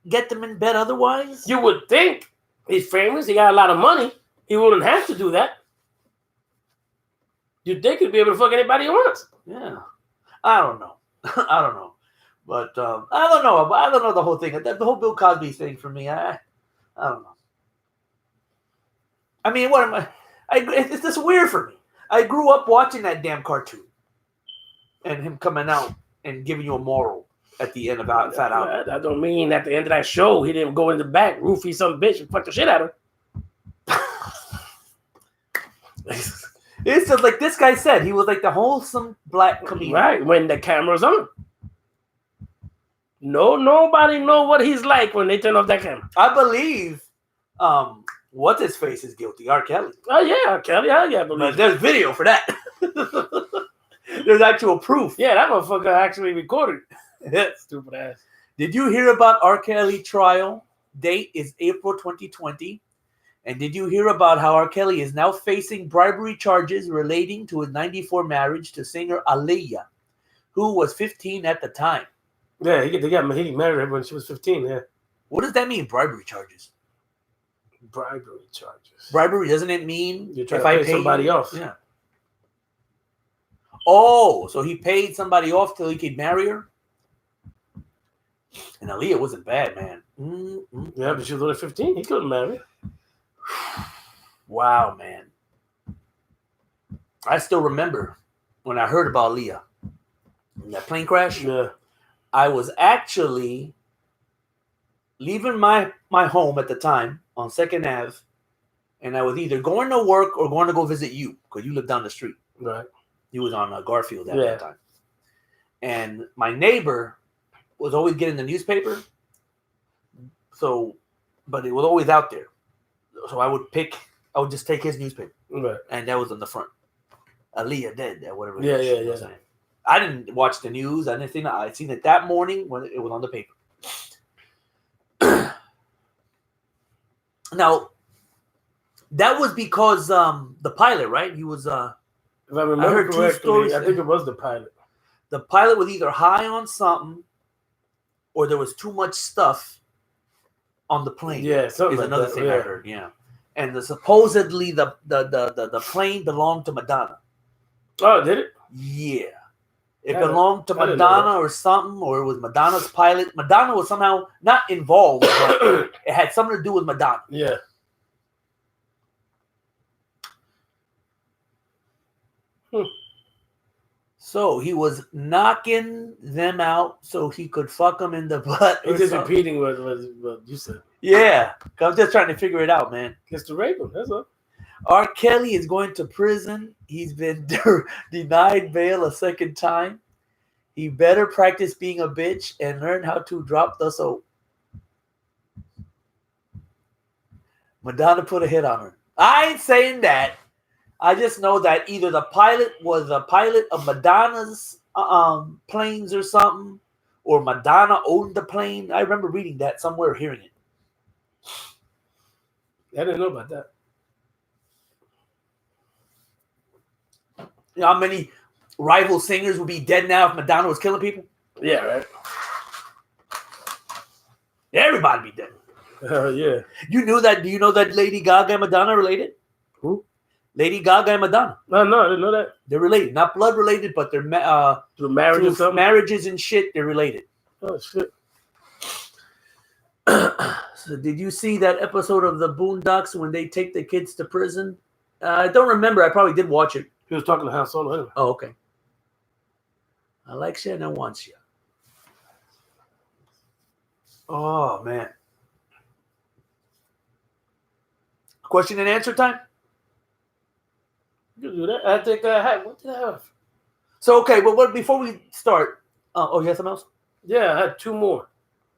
get them in bed otherwise? You would think. He's famous. He got a lot of money. He wouldn't have to do that. They could be able to fuck anybody he wants. Yeah. I don't know. I don't know. But I don't know. I don't know the whole thing. The whole Bill Cosby thing for me, I don't know. I mean, what am I? It's just weird for me. I grew up watching that damn cartoon, and him coming out and giving you a moral at the end about Fat Albert. That don't mean at the end of that show he didn't go in the back, roofie some bitch, and fuck the shit out of her. It's just like this guy said. He was like the wholesome black comedian. Right, when the camera's on. Nobody know what he's like when they turn off that camera. I believe what's his face is guilty. R. Kelly. Oh yeah, R. Kelly. I believe. But there's video for that. There's actual proof. Yeah, that motherfucker actually recorded. Stupid ass. Did you hear about R. Kelly trial? Date is April 2020. And did you hear about how R. Kelly is now facing bribery charges relating to his 94 marriage to singer Aaliyah, who was 15 at the time? Yeah, he married her when she was 15, yeah. What does that mean, bribery charges? Bribery charges. Bribery, doesn't it mean you're trying to pay somebody off? Yeah. Oh, so he paid somebody off till he could marry her? And Aaliyah wasn't bad, man. Yeah, but she was only 15. He couldn't marry her. Wow, man. I still remember when I heard about Aaliyah. In that plane crash. Yeah. I was actually leaving my home at the time on 2nd Ave, and I was either going to work or going to go visit you, because you lived down the street. Right. You was on Garfield at that time. And my neighbor was always getting the newspaper. So, but it was always out there. So I would just take his newspaper. Right. And that was on the front. Aaliyah dead, that whatever. Yeah. I didn't watch the news. I didn't think that. I seen it that morning when it was on the paper. Now, that was because the pilot, right? He was. If I remember correctly, I think it was the pilot. The pilot was either high on something, or there was too much stuff on the plane. Yeah, something is like another that. thing I heard. Yeah, and supposedly the plane belonged to Madonna. Oh, did it? Yeah. It belonged to Madonna or something, or it was Madonna's pilot. Madonna was somehow not involved, but it had something to do with Madonna. Yeah. So he was knocking them out so he could fuck them in the butt. He's just repeating what you said. Yeah. I'm just trying to figure it out, man. It's to rape him, that's all. R. Kelly is going to prison. He's been denied bail a second time. He better practice being a bitch and learn how to drop the soap. Madonna put a hit on her. I ain't saying that. I just know that either the pilot was a pilot of Madonna's planes or something, or Madonna owned the plane. I remember reading that somewhere, hearing it. I didn't know about that. You know how many rival singers would be dead now if Madonna was killing people? Yeah, right. Everybody be dead. Yeah. You knew that? Do you know that Lady Gaga and Madonna are related? Who? Lady Gaga and Madonna. No, I didn't know that. They're related. Not blood related, but they're through marriage or something? Marriages and shit, they're related. Oh, shit. So did you see that episode of the Boondocks when they take the kids to prison? I don't remember. I probably did watch it. He was talking to Han Solo anyway. Oh, okay. I like you and I want you. Oh, man. Question and answer time? You can do that. I think I had. What did I have? So, okay, but before we start, you have something else? Yeah, I had two more.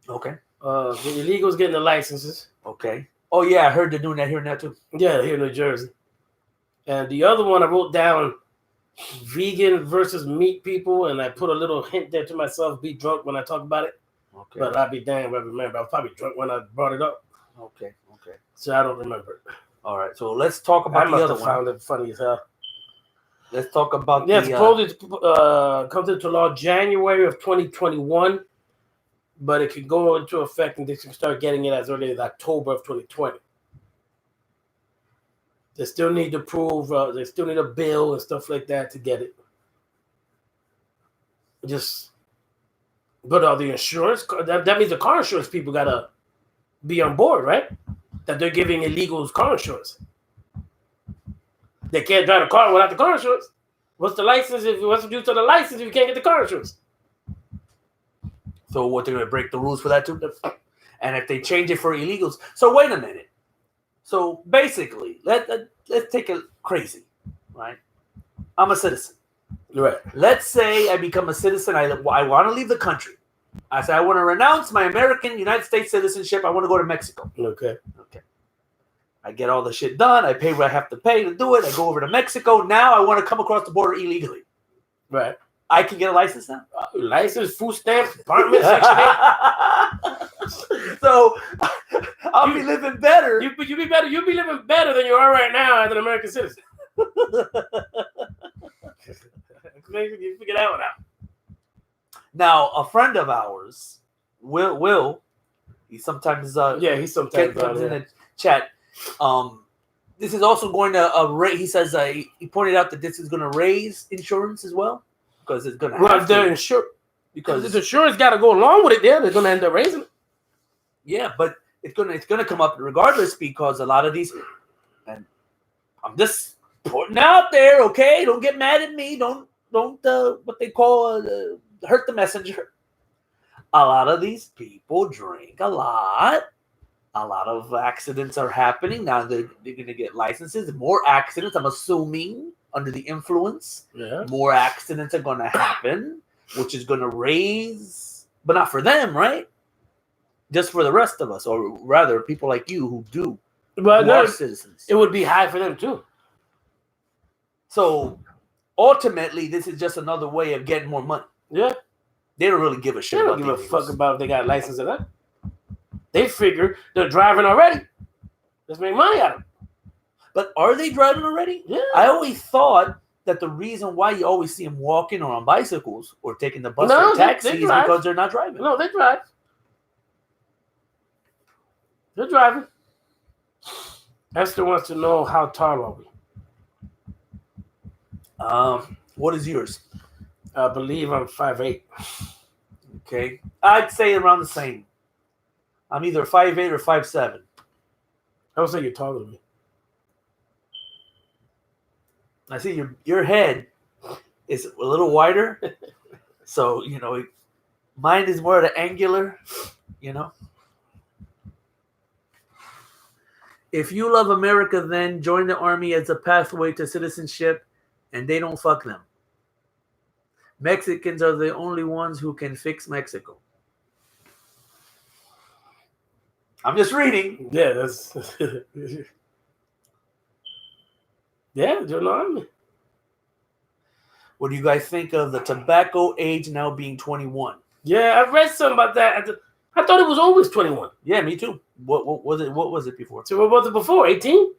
Okay. The illegals getting the licenses. Okay. Oh, yeah, I heard they're doing that here now, too. Yeah, here in New Jersey. And the other one, I wrote down vegan versus meat people, and I put a little hint there to myself, be drunk when I talk about it. Okay. But I'd be damned if I remember. I was probably drunk when I brought it up. Okay. So I don't remember it. All right, so let's talk about the other one. I found it funny as hell. Let's talk about it's supposed to come into law January of 2021, but it could go into effect and they can start getting it as early as October of 2020. They still need to prove. They still need a bill and stuff like that to get it. But the insurance, that means the car insurance people gotta be on board, right? That they're giving illegals car insurance. They can't drive a car without the car insurance. What's the license? What's the use of the license if you can't get the car insurance? So what, they're gonna break the rules for that too? And if they change it for illegals, so wait a minute. So basically, let's take it crazy, right? I'm a citizen. Right. Let's say I become a citizen. I want to leave the country. I say I want to renounce my American United States citizenship. I want to go to Mexico. Okay. I get all the shit done. I pay what I have to pay to do it. I go over to Mexico. Now I want to come across the border illegally. Right. I can get a license now? License, food stamps, apartment, Section 8. So I'll be living better. You'll be better. You'll be living better than you are right now as an American citizen. You figure that one out. Now, a friend of ours, Will, he sometimes he's sometimes comes in the chat. This is also going to raise. He says he pointed out that this is going to raise insurance as well because it's going to. Well, because the insurance got to go along with it. They're going to end up raising it. Yeah, but it's gonna come up regardless because a lot of these, and I'm just putting out there, okay? Don't get mad at me. Don't what they call hurt the messenger. A lot of these people drink a lot. A lot of accidents are happening now. They're going to get licenses. More accidents, I'm assuming, under the influence. Yeah. More accidents are going to happen, which is going to raise, but not for them, right? Just for the rest of us, or rather, people like you who do. But who are citizens. It would be high for them too. So ultimately, this is just another way of getting more money. Yeah. They don't really give a shit. They don't give a fuck about if they got a license or not. They figure they're driving already. Let's make money out of it. But are they driving already? Yeah. I always thought that the reason why you always see them walking or on bicycles or taking the bus or taxi is because they're not driving. No, they drive. They're driving. Esther wants to know how tall are we? What is yours? I believe I'm 5'8". Okay. I'd say around the same. I'm either 5'8" or 5'7". I would say you're taller than me. I see your head is a little wider. So, mine is more at an angular, If you love America, then join the army as a pathway to citizenship, and they don't fuck them. Mexicans are the only ones who can fix Mexico. I'm just reading. Yeah, that's... Yeah, join the army. What do you guys think of the tobacco age now being 21? Yeah, I read something about that. I thought it was always 21. Yeah, me too. What was it? What was it before? So what was it before? 18?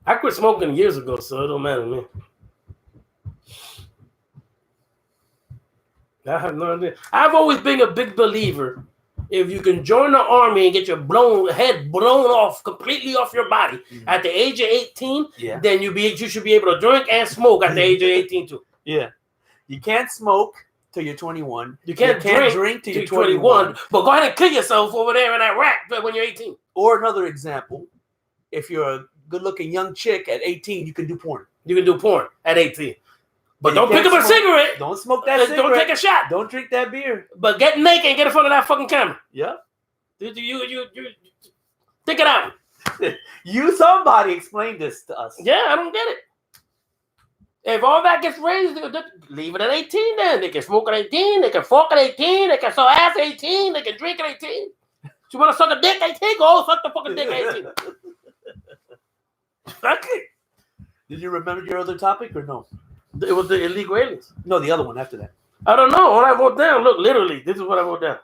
I quit smoking years ago, so it don't matter to me. I have no idea. I've always been a big believer. If you can join the army and get your head blown off, completely off your body at the age of 18, then you should be able to drink and smoke at the age of 18 too. Yeah. You can't smoke till you're 21. You can't drink till you're 21. But go ahead and kill yourself over there in that rack when you're 18. Or another example, if you're a good-looking young chick at 18, you can do porn. You can do porn at 18. But don't pick up a cigarette. Don't smoke that cigarette. Don't take a shot. Don't drink that beer. But get naked and get in front of that fucking camera. Yeah. You think it out. Somebody explain this to us. Yeah, I don't get it. If all that gets raised, leave it at 18 then. They can smoke at 18. They can fuck at 18. They can suck ass at 18. They can drink at 18. You want to suck a dick at 18? Go suck the fucking dick at 18. Exactly. Did you remember your other topic or no? It was the illegal aliens. No, the other one after that. I don't know. All I wrote down, look, literally, this is what I wrote down.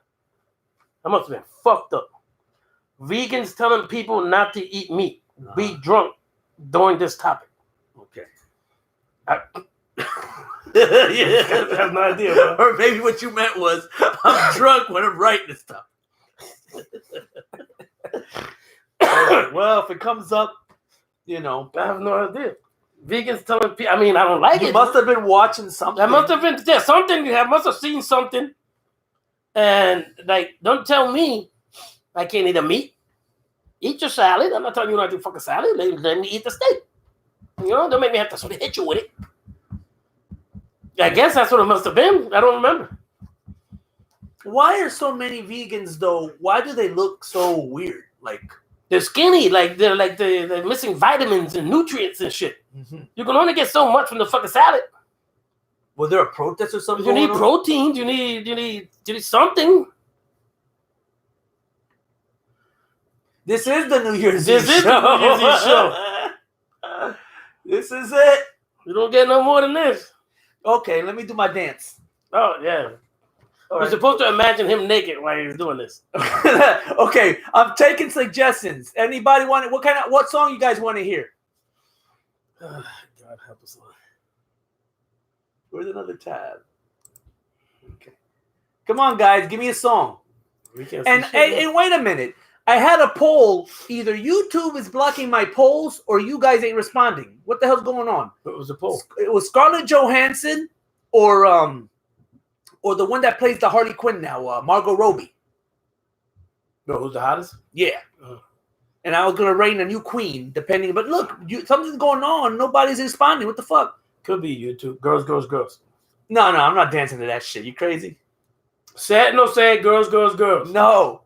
I must have been fucked up. Vegans telling people not to eat meat, be drunk during this topic. Okay. Yeah, I have no idea, bro. Or maybe what you meant was, I'm drunk when I'm writing this stuff. Right, well, if it comes up, You know, I have no idea. Vegans telling people. I mean, I don't like it. You must have been watching something. I must have been something. I must have seen something. And like, don't tell me I can't eat a meat. Eat your salad. I'm not telling you not to fucking salad. Let me eat the steak. You know, don't make me have to hit you with it. I guess that's what it must have been. I don't remember. Why are so many vegans though? Why do they look so weird? Like they're skinny, they're missing vitamins and nutrients and shit. Mm-hmm. You can only get so much from the fucking salad. Was there a protest or something? You need proteins. You need something. This is the New Year's Eve show. This is it. You don't get no more than this. Okay, let me do my dance. Oh yeah. You're supposed to imagine him naked while he's doing this. Okay, I'm taking suggestions. Anybody want it? What song you guys want to hear? God help us all. Where's another tab? Okay. Come on, guys, give me a song. And wait a minute. I had a poll. Either YouTube is blocking my polls or you guys ain't responding. What the hell's going on? What was the poll? It was Scarlett Johansson or the one that plays the Harley Quinn now, Margot Robbie. No, who's the hottest? Yeah. And I was gonna reign a new queen, depending. But look, something's going on. Nobody's responding. What the fuck? Could be YouTube. Girls, girls, girls. No, I'm not dancing to that shit. You crazy? Sad, no sad. Girls, girls, girls. No.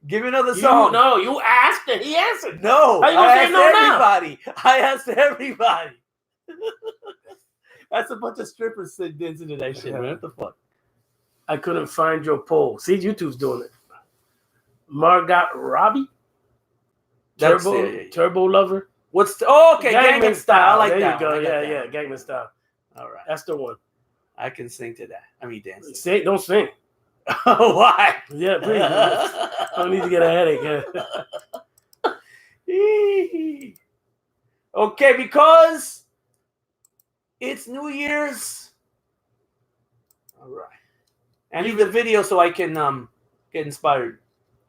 Give me another song. No, you asked and he answered. No. How you gonna say no everybody. Now? I asked everybody. That's a bunch of strippers dancing to that shit, man. What the fuck? I couldn't find your poll. See, YouTube's doing it. Margot Robbie? Turbo Lover? What's the okay, Gangnam Style. I like there that. There you go. Like Yeah, Gangnam Style. All right. That's the one. I can sing to that. I mean dance. Don't sing. Why? Yeah, please. I don't need to get a headache. Yeah. Okay, because it's New Year's. All right. I need the video so I can get inspired.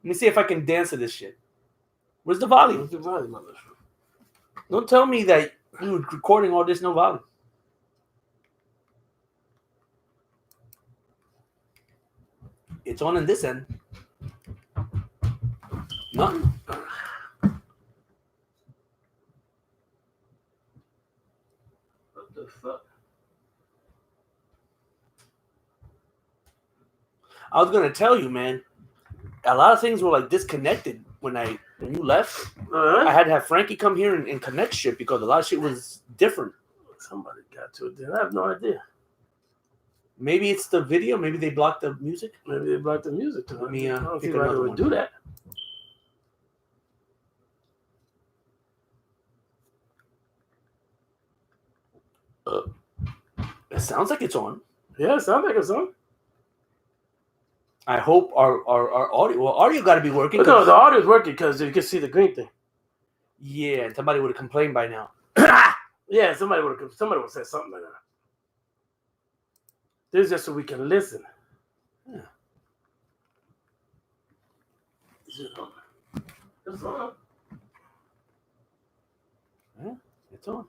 Let me see if I can dance to this shit. Where's the volume? Where's the volume on this? Don't tell me that you were recording all this no volume. It's on this end. Nothing. What the fuck? I was gonna tell you, man. A lot of things were like disconnected when you left. I had to have Frankie come here and connect shit because a lot of shit was different. Somebody got to it then. I have no idea. Maybe it's the video. Maybe they blocked the music. Maybe they blocked the music. Let me I don't see why they would do that. It sounds like it's on. Yeah, it sounds like it's on. I hope our audio. Well, audio got to be working. No, the audio's working because you can see the green thing. Yeah, and somebody would have complained by now. Yeah, somebody would have said something like that. This is just so we can listen. Yeah. It's on. Yeah, it's on.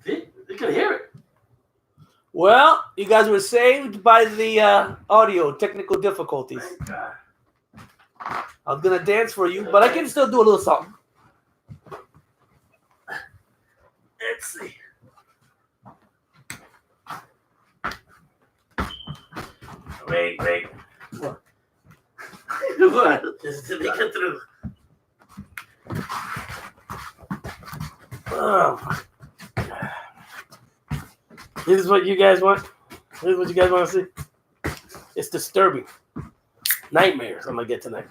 See? You can hear it. Well, you guys were saved by the audio technical difficulties. Thank God. I was gonna dance for you, but I can still do a little something. Let's see. Wait. What? What? Just to make it through. Oh. This is what you guys want? This is what you guys want to see? It's disturbing. Nightmares I'm going to get tonight.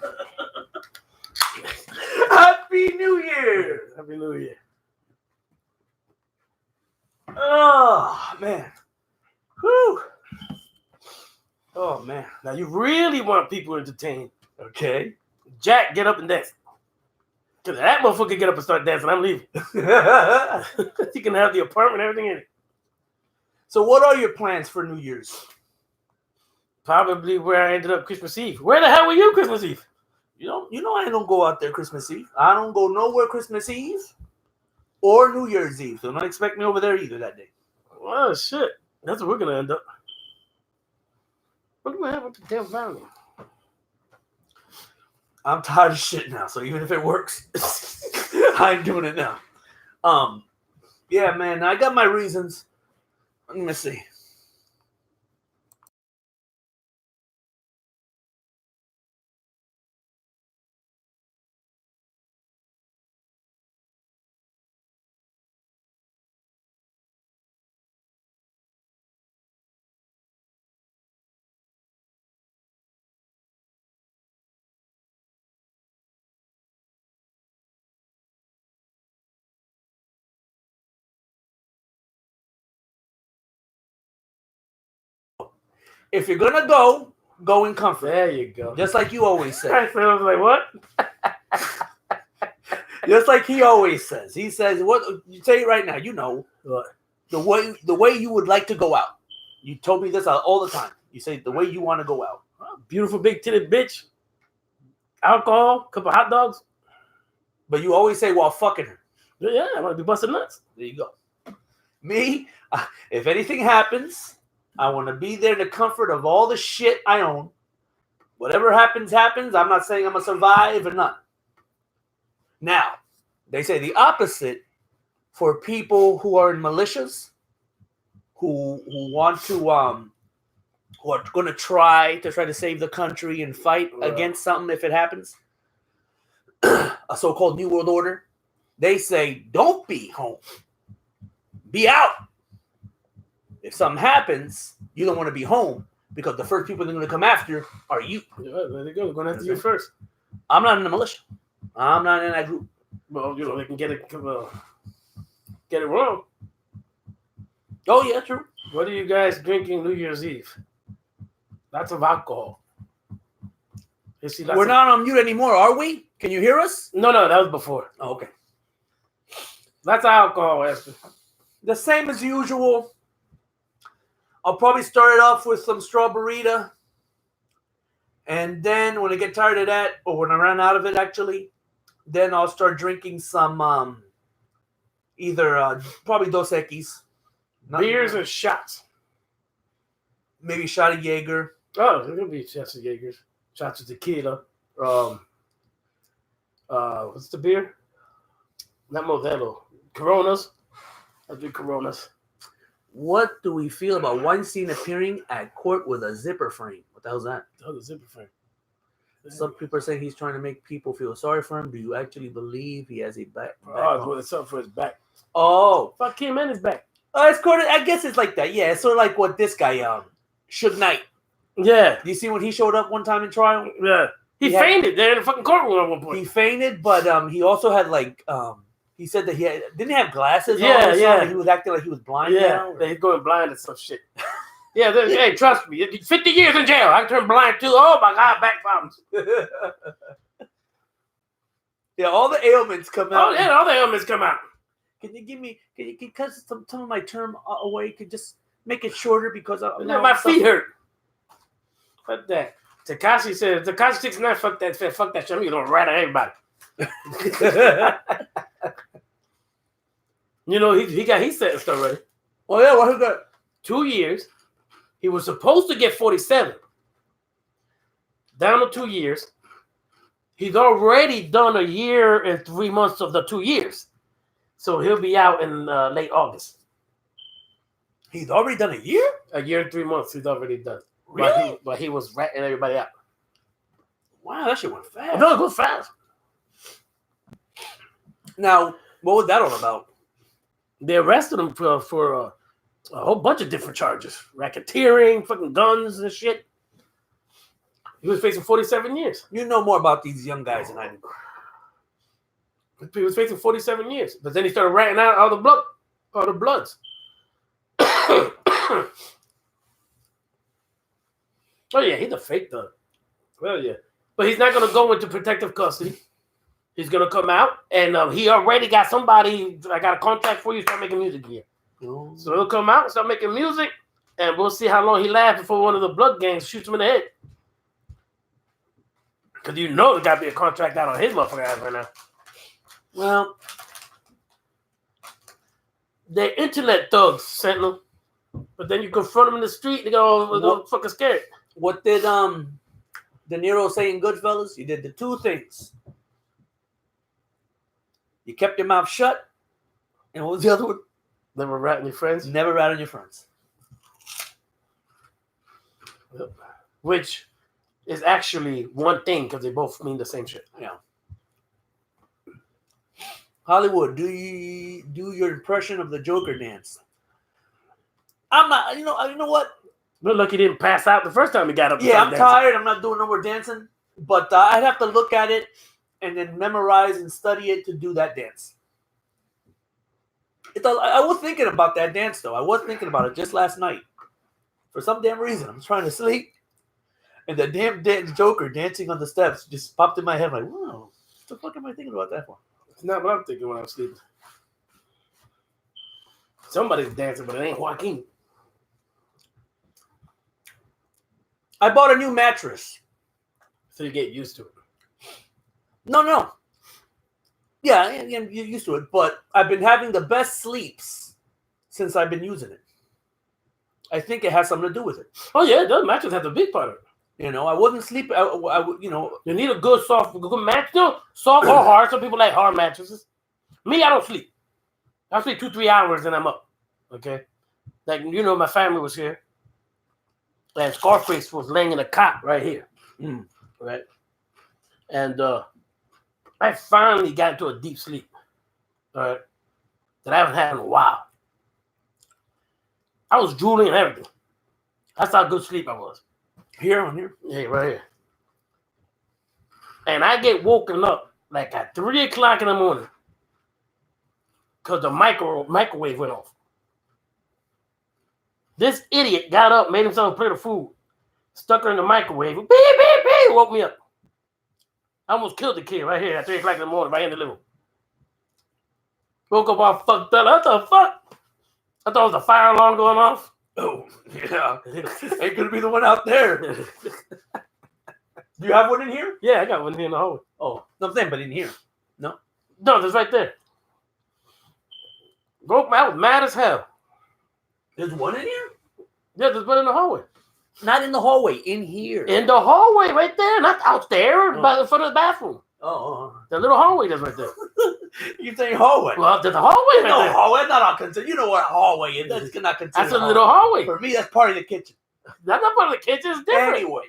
Happy New Year! Happy New Year. Oh, man. Whew. Oh, man. Now, you really want people entertained. Okay. Jack, get up and dance. Because that motherfucker get up and start dancing, I'm leaving. You can have the apartment, everything in it. So what are your plans for New Year's? Probably where I ended up Christmas Eve. Where the hell were you Christmas Eve? You know, I don't go out there Christmas Eve. I don't go nowhere Christmas Eve or New Year's Eve. So don't expect me over there either that day. Oh shit! That's what we're gonna end up. What do we have with the damn Valley? I'm tired of shit now. So even if it works, I ain't doing it now. Yeah, man, I got my reasons. Let me see. If you're gonna go in comfort. There you go. Just like you always say. I was like, what? Just like he always says. He says, "What you say it right now? You know What? the way you would like to go out." You told me this all the time. You say the way you want to go out. Beautiful big titted bitch. Alcohol, couple hot dogs. But you always say while fucking her. Yeah, I want to be busting nuts. There you go. Me, if anything happens, I want to be there in the comfort of all the shit I own. Whatever happens, happens. I'm not saying I'm going to survive or not. Now, they say the opposite for people who are in militias, who want to, who are going to try to save the country and fight against something if it happens, a so-called New World Order. They say, don't be home. Be out. If something happens, you don't want to be home because the first people they're going to come after are you. Yeah, there they go. They're going after you first. I'm not in the militia. I'm not in that group. Well, you know, they can get it wrong. Oh, yeah, true. What are you guys drinking New Year's Eve? Lots of alcohol. We're not on mute anymore, are we? Can you hear us? No, that was before. Oh, okay. Lots of alcohol, Esther. The same as usual. I'll probably start it off with some strawberryta. And then when I get tired of that, or when I run out of it, actually, then I'll start drinking some either probably Dos Equis. Beers or shots? Maybe a shot of Jaeger. Oh, there could be shots of Jaegers. Shots of tequila. What's the beer? Not Modelo. Coronas. I'll do Coronas. What do we feel about Weinstein appearing at court with a zipper frame? What the hell's that? Oh, the zipper frame. Some people are saying he's trying to make people feel sorry for him. Do you actually believe he has a back? Oh, it's up for his back. Oh. Fuck him and his back. It's sort of, I guess it's like that. Yeah, it's sort of like what this guy, Suge Knight. Yeah. Do you see when he showed up one time in trial? Yeah. He fainted there in the fucking courtroom at one point. He fainted, but he also had like he said that didn't have glasses. Yeah, yeah. He was acting like he was blind. Yeah, he's going blind and some shit. Yeah, hey, trust me, 50 years in jail. I turned blind too. Oh my God, back problems. Yeah, all the ailments come out. Oh yeah, all the ailments come out. Can you cut some of my term away? Could just make it shorter because my feet hurt. Fuck that. Tekashi said, Tekashi 69, fuck that shit. I'm gonna rat at everybody. You know, he got his sentence already. Oh yeah, what he got? 2 years. He was supposed to get 47. Down to 2 years. He's already done a year and 3 months of the 2 years. So he'll be out in late August. He's already done a year? A year and 3 months he's already done. Really? But he was ratting everybody out. Wow, that shit went fast. No, it goes fast. Now, what was that all about? They arrested him for a whole bunch of different charges. Racketeering, fucking guns and shit. He was facing 47 years. You know more about these young guys than I do. He was facing 47 years. But then he started ratting out all the bloods. Oh, yeah, he's a fake thug. Well, yeah. But he's not going to go into protective custody. He's going to come out, and he already got somebody, I got a contact for you, start making music here. Oh. So he'll come out and start making music, and we'll see how long he lasts before one of the blood gangs shoots him in the head. Because you know there got to be a contract out on his motherfucker ass right now. Well, they're internet thugs, Sentinel. But then you confront them in the street, they go fucking scared. What did De Niro say in Goodfellas? You did the two things. You kept your mouth shut, and what was the other one? Never rat on your friends. Never rat on your friends. Yep. Which is actually one thing because they both mean the same shit. Yeah. Hollywood, do you do your impression of the Joker dance? I'm not. You know what? Look like he didn't pass out the first time he got up. Yeah, I'm tired. I'm not doing no more dancing. But I'd have to look at it and then memorize and study it to do that dance. I was thinking about that dance, though. I was thinking about it just last night. For some damn reason, I'm trying to sleep. And the damn Joker dancing on the steps just popped in my head. Like, whoa, what the fuck am I thinking about that for? It's not what I'm thinking when I'm sleeping. Somebody's dancing, but it ain't Joaquin. I bought a new mattress. So you get used to it. No. Yeah, you're used to it. But I've been having the best sleeps since I've been using it. I think it has something to do with it. Oh, yeah, the mattress has a big part of it. You know, I wasn't sleeping. You need a good mattress. Soft or hard. Some people like hard mattresses. Me, I don't sleep. I sleep 2-3 hours and I'm up. Okay? Like, my family was here. And Scarface was laying in a cot right here. Right? And I finally got into a deep sleep. All right? That I haven't had in a while. I was drooling and everything. That's how good sleep I was. Here on here? Yeah, right here. And I get woken up like at 3 o'clock in the morning because the microwave went off. This idiot got up, made himself a plate of food, stuck her in the microwave, beep, beep, beep, woke me up. I almost killed the kid right here at 3 o'clock in the morning, right in the living room. Woke up all fucked up. What the fuck? I thought it was a fire alarm going off. Oh, yeah. Ain't gonna be the one out there. Do you have one in here? Yeah, I got one here in the hallway. Oh, no, I'm saying, but in here. No? No, there's right there. Broke me. I was mad as hell. There's one in here? Yeah, there's one in the hallway. Not in the hallway, in here. In the hallway right there, not out there, but in front of the bathroom. Oh. The little hallway that's right there. You saying hallway? Well, there's a hallway right there. Hallway. Not all considered. You know what a hallway is. That's not considered. That's a little hallway. For me, that's part of the kitchen. That's not part of the kitchen. It's different. Anyway,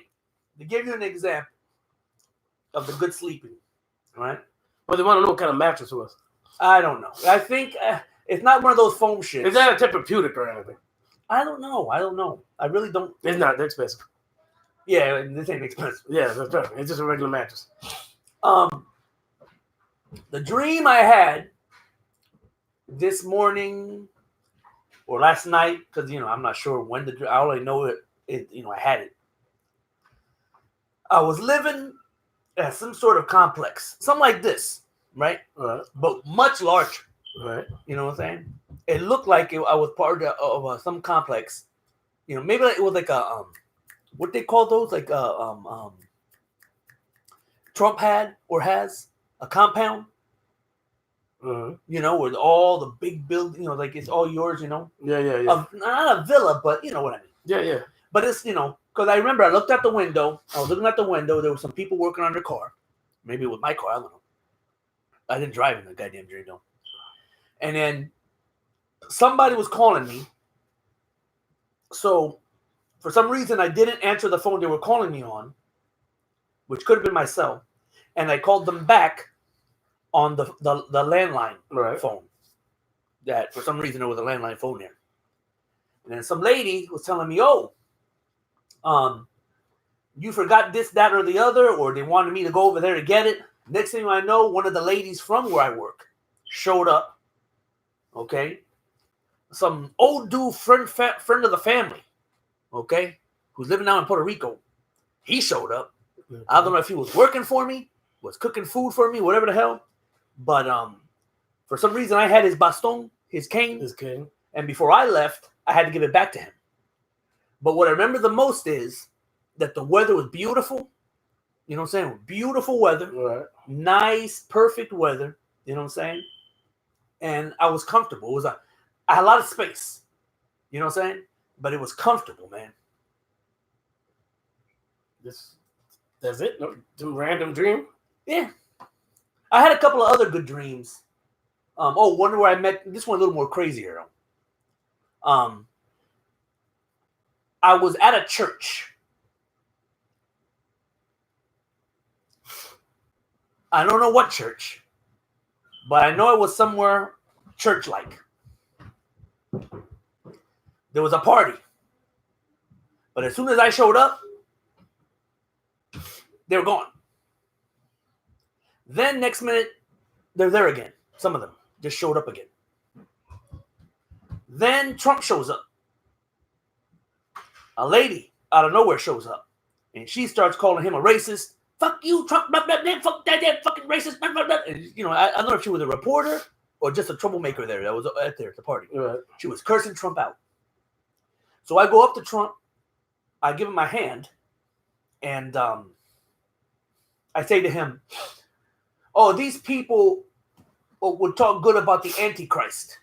to give you an example of the good sleeping, right? Well, they want to know what kind of mattress it was. I don't know. I think it's not one of those foam shits. Is that a Tempur-Pedic or anything? I don't know. I really don't. It's not. They're expensive. Yeah, this ain't expensive. Yeah, that's right. It's just a regular mattress. The dream I had this morning or last night, because I'm not sure when I only know it. I had it. I was living at some sort of complex, something like this, right? But much larger. Right. You know what I'm saying? It looked like I was part of some complex. Maybe it was like a what they call those, like Trump had or has a compound. Mm-hmm. With all the big buildings, like it's all yours. Yeah. Not a villa, but you know what I mean. Yeah. But it's because I remember I looked out the window. I was looking out the window. There were some people working on their car. Maybe it was my car. I don't know. I didn't drive in the goddamn dream though. And then somebody was calling me. So for some reason, I didn't answer the phone they were calling me on, which could have been my cell. And I called them back on the landline phone. That for some reason there was a landline phone there. And then some lady was telling me, you forgot this, that, or the other, or they wanted me to go over there to get it. Next thing I know, one of the ladies from where I work showed up. Okay. Some old dude, friend of the family, okay, who's living now in Puerto Rico. He showed up. I don't know if he was working for me, was cooking food for me, whatever the hell. But for some reason, I had his baston, his cane. And before I left, I had to give it back to him. But what I remember the most is that the weather was beautiful. You know what I'm saying? Beautiful weather. Right. Nice, perfect weather. You know what I'm saying? And I was comfortable. I had a lot of space. You know what I'm saying? But it was comfortable, man. That's it? No, some random dream? Yeah. I had a couple of other good dreams. One where I met, this one a little more crazier. I was at a church. I don't know what church, but I know it was somewhere church-like. There was a party. But as soon as I showed up, they were gone. Then next minute, they're there again. Some of them just showed up again. Then Trump shows up. A lady out of nowhere shows up. And she starts calling him a racist. Fuck you, Trump. Blah, blah, blah, fuck that fucking racist. Blah, blah, blah. And, you know, I don't know if she was a reporter or just a troublemaker there that was at the party. Right. She was cursing Trump out. So I go up to Trump. I give him my hand. And I say to him, oh, these people would talk good about the Antichrist.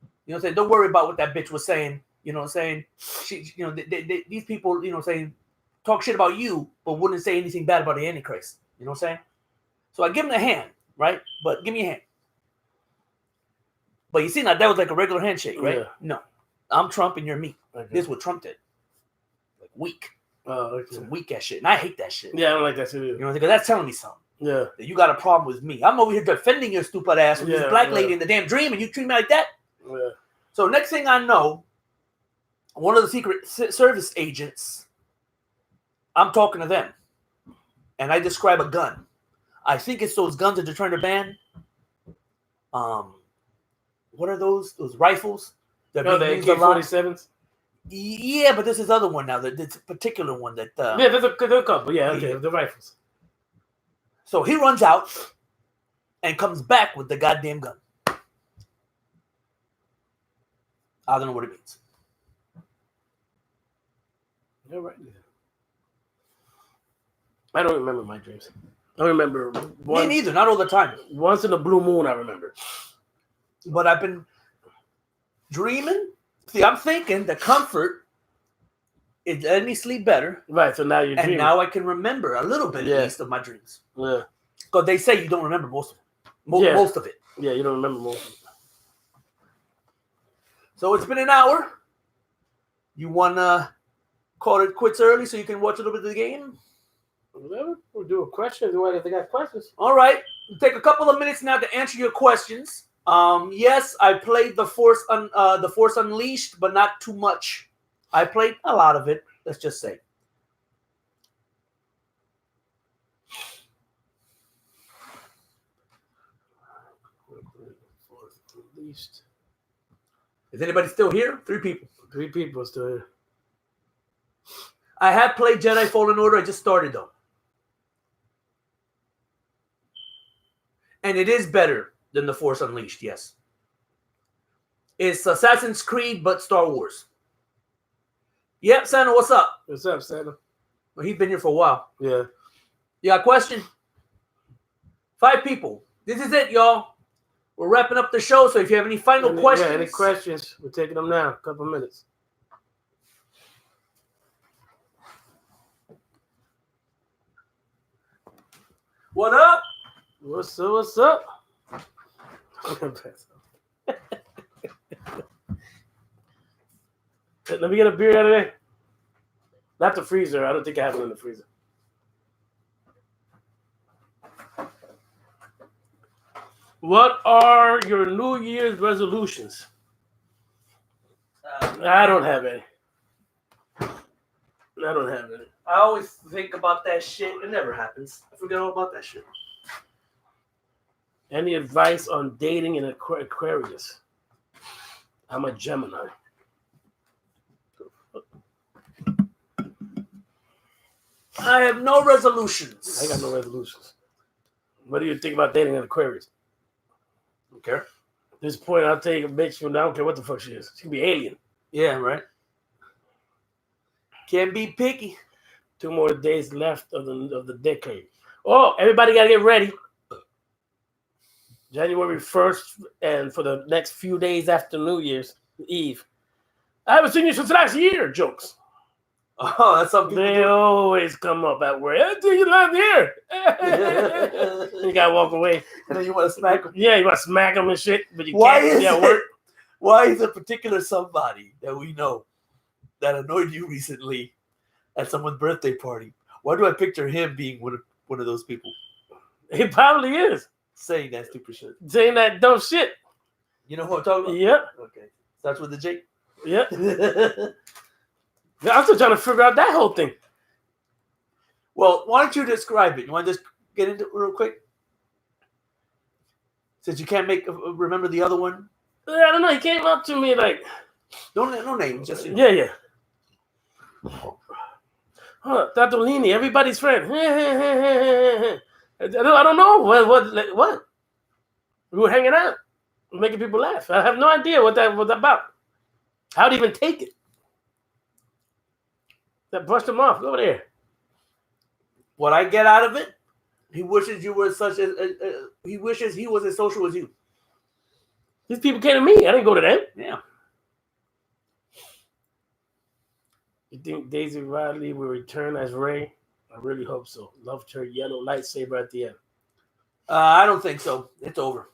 You know what I'm saying? Don't worry about what that bitch was saying. You know what I'm saying? She, you know, these people, you know what I'm saying, talk shit about you, but wouldn't say anything bad about the Antichrist. You know what I'm saying? So I give him the hand, right? But give me a hand. But you see, now that was like a regular handshake, right? Yeah. No. I'm Trump and you're me. Okay. This is what Trump did. Like weak. Oh, okay. Some weak ass shit. And I hate that shit. Yeah, I don't like that too. You know, because that's telling me something. Yeah. That you got a problem with me. I'm over here defending your stupid ass with this black lady in the damn dream and you treat me like that? Yeah. So next thing I know, one of the Secret Service agents, I'm talking to them. And I describe a gun. I think it's those guns that they're trying to ban. What are those? Those rifles? The AK-47s? Yeah, but this is other one now. This particular one that... yeah, there's a couple. Yeah, okay, the rifles. So he runs out and comes back with the goddamn gun. I don't know what it means. You're right. I don't remember my dreams. I remember me neither, not all the time. Once in a blue moon, I remember. But I've been dreaming. See, I'm thinking the comfort is letting me sleep better. Right, so now you're dreaming. And now I can remember a little bit at least of my dreams. Yeah. Because they say you don't remember most of it. Most of it. Yeah, you don't remember most of it. So it's been an hour. You want to call it quits early so you can watch a little bit of the game? Whatever. We'll do a question if they got questions. All right. We'll take a couple of minutes now to answer your questions. Yes, I played the Force Unleashed, but not too much. I played a lot of it, let's just say. Is anybody still here? 3 people. 3 people still here. I have played Jedi Fallen Order. I just started, though. And it is better than the Force Unleashed, yes. It's Assassin's Creed, but Star Wars. Yep, Santa, what's up? What's up, Santa? Well, he's been here for a while. Yeah. You got a question? 5 people. This is it, y'all. We're wrapping up the show, so if you have any final questions... Yeah, any questions, we're taking them now. A couple minutes. What up? What's up? Let me get a beer out of there. Not the freezer. I don't think I have it in the freezer. What are your New Year's resolutions? I don't have any. I always think about that shit. It never happens. I forget all about that shit. Any advice on dating in Aquarius? I'm a Gemini. I have no resolutions. I got no resolutions. What do you think about dating in Aquarius? Don't care. At this point, I'll take a bitch from I don't care what the fuck she is. She can be alien. Yeah, right. Can't be picky. 2 more days left of the decade. Oh, everybody got to get ready. January 1st, and for the next few days after New Year's Eve. I haven't seen you since last year, jokes. Oh, that's something They always come up at work. I think you last year. You got to walk away. And then you want to smack them. Yeah, you want to smack them and shit, but you Why can't. is Yeah, it? work. Why is a particular somebody that we know that annoyed you recently at someone's birthday party? Why do I picture him being one of those people? He probably is. Saying that stupid shit. Saying that dumb shit. You know who I'm talking about? Yep. Okay. Starts with the J. Yep. I'm still trying to figure out that whole thing. Well, why don't you describe it? You want to just get into it real quick? Since you can't remember the other one? I don't know. He came up to me like... No names. Just, Yeah. Huh, Tatolini, everybody's friend. I don't know. What? We were hanging out. Making people laugh. I have no idea what that was about. How'd he even take it? That brushed him off. Go over there. What I get out of it, he wishes you were he wishes he was as social as you. These people came to me. I didn't go to them. Yeah. You think Daisy Ridley will return as Rey? I really hope so. Loved her yellow lightsaber at the end. I don't think so. It's over.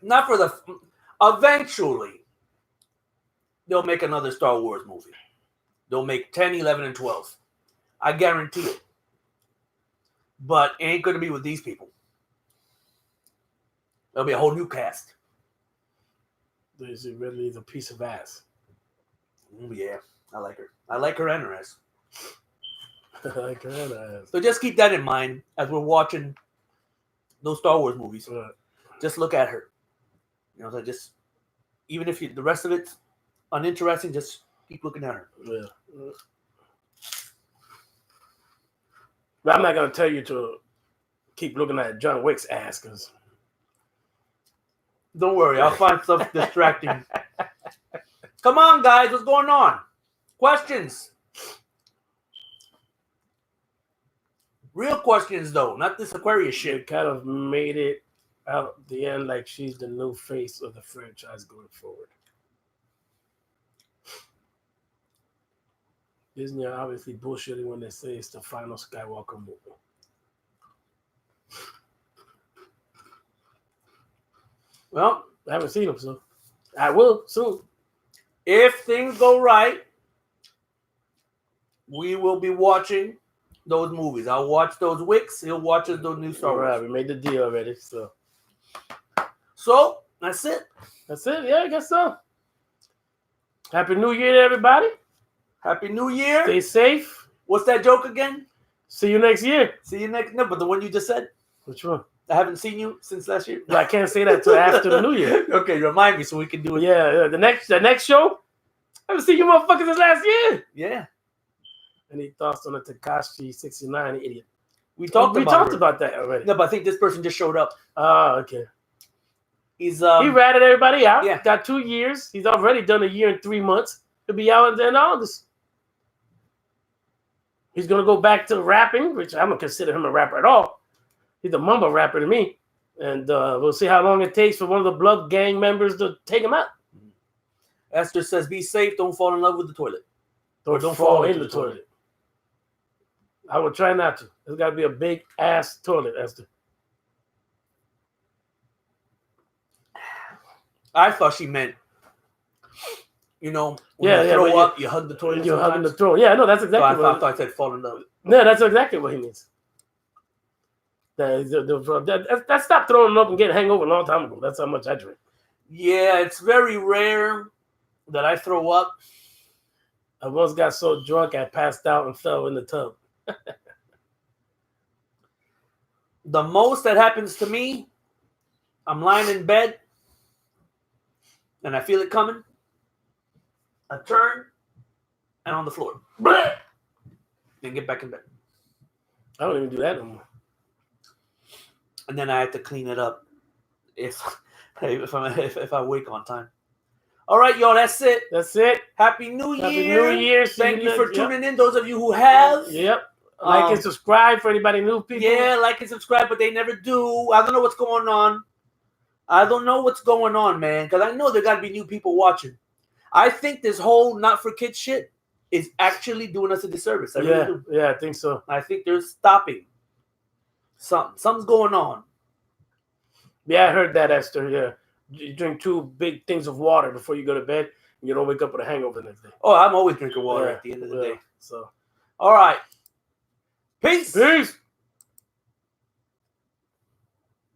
Not for the... Eventually, they'll make another Star Wars movie. They'll make 10, 11, and 12. I guarantee it. But it ain't going to be with these people. There'll be a whole new cast. Daisy Ridley is a piece of ass. Yeah, I like her. I like her and her ass. I like her and her ass. So just keep that in mind as we're watching those Star Wars movies. Right. Just look at her. You know, so just even if the rest of it's uninteresting, just keep looking at her. Yeah. But I'm not gonna tell you to keep looking at John Wick's ass, because don't worry, I'll find stuff distracting. Come on, guys, what's going on? Questions. Real questions, though, not this Aquarius she shit. kind of made it out at the end like she's the new face of the franchise going forward. Disney are obviously bullshitting when they say it's the final Skywalker movie. Well, I haven't seen them, so I will soon. If things go right, we will be watching those movies. I'll watch those Wicks. He'll watch those new Star Wars. All right, we made the deal already. So that's it. That's it. Yeah, I guess so. Happy New Year to everybody. Happy New Year. Stay safe. What's that joke again? See you next year. See you next. No, but the one you just said. Which one? I haven't seen you since last year. No, I can't say that till after the New Year. Okay, remind me so we can do it. Yeah, the next show. I haven't seen you motherfuckers since last year. Yeah. Any thoughts on the Tekashi 69 idiot? We talked about that already. No, but I think this person just showed up. Oh, okay. He's he ratted everybody out. Yeah. Got 2 years. He's already done 1 year and 3 months. He'll be out in August. He's gonna go back to rapping, which I don't consider him a rapper at all. He's a mumble rapper to me. And we'll see how long it takes for one of the Blood Gang members to take him out. Esther says, be safe, don't fall in love with the toilet. Or don't fall in the toilet. I would try not to. There's got to be a big ass toilet, Esther. I thought she meant, when you throw up, you hug the toilet. You're hugging the throat. Yeah, no, that's exactly what I thought I said fall in love. No, that's exactly what he means. That stopped throwing up and getting hangover a long time ago. That's how much I drink. Yeah, it's very rare that I throw up. I once got so drunk I passed out and fell in the tub. The most that happens to me, I'm lying in bed and I feel it coming. I turn and on the floor. Then get back in bed. I don't even do that no more. And then I have to clean it up if I wake on time. All right, y'all. That's it. That's it. Happy New Year. Happy New Year. Thank you for tuning in. Those of you who have. Yep. Like and subscribe for anybody new people. Yeah, like and subscribe, but they never do. I don't know what's going on. I don't know what's going on, man, because I know there got to be new people watching. I think this whole not for kids shit is actually doing us a disservice. I really do. Yeah, I think so. I think they're stopping. Something's going on. Yeah, I heard that, Esther. Yeah. You drink 2 big things of water before you go to bed, and you don't wake up with a hangover the next day. Oh, I'm always drinking water at the end of the day. So, all right. Peace. Peace.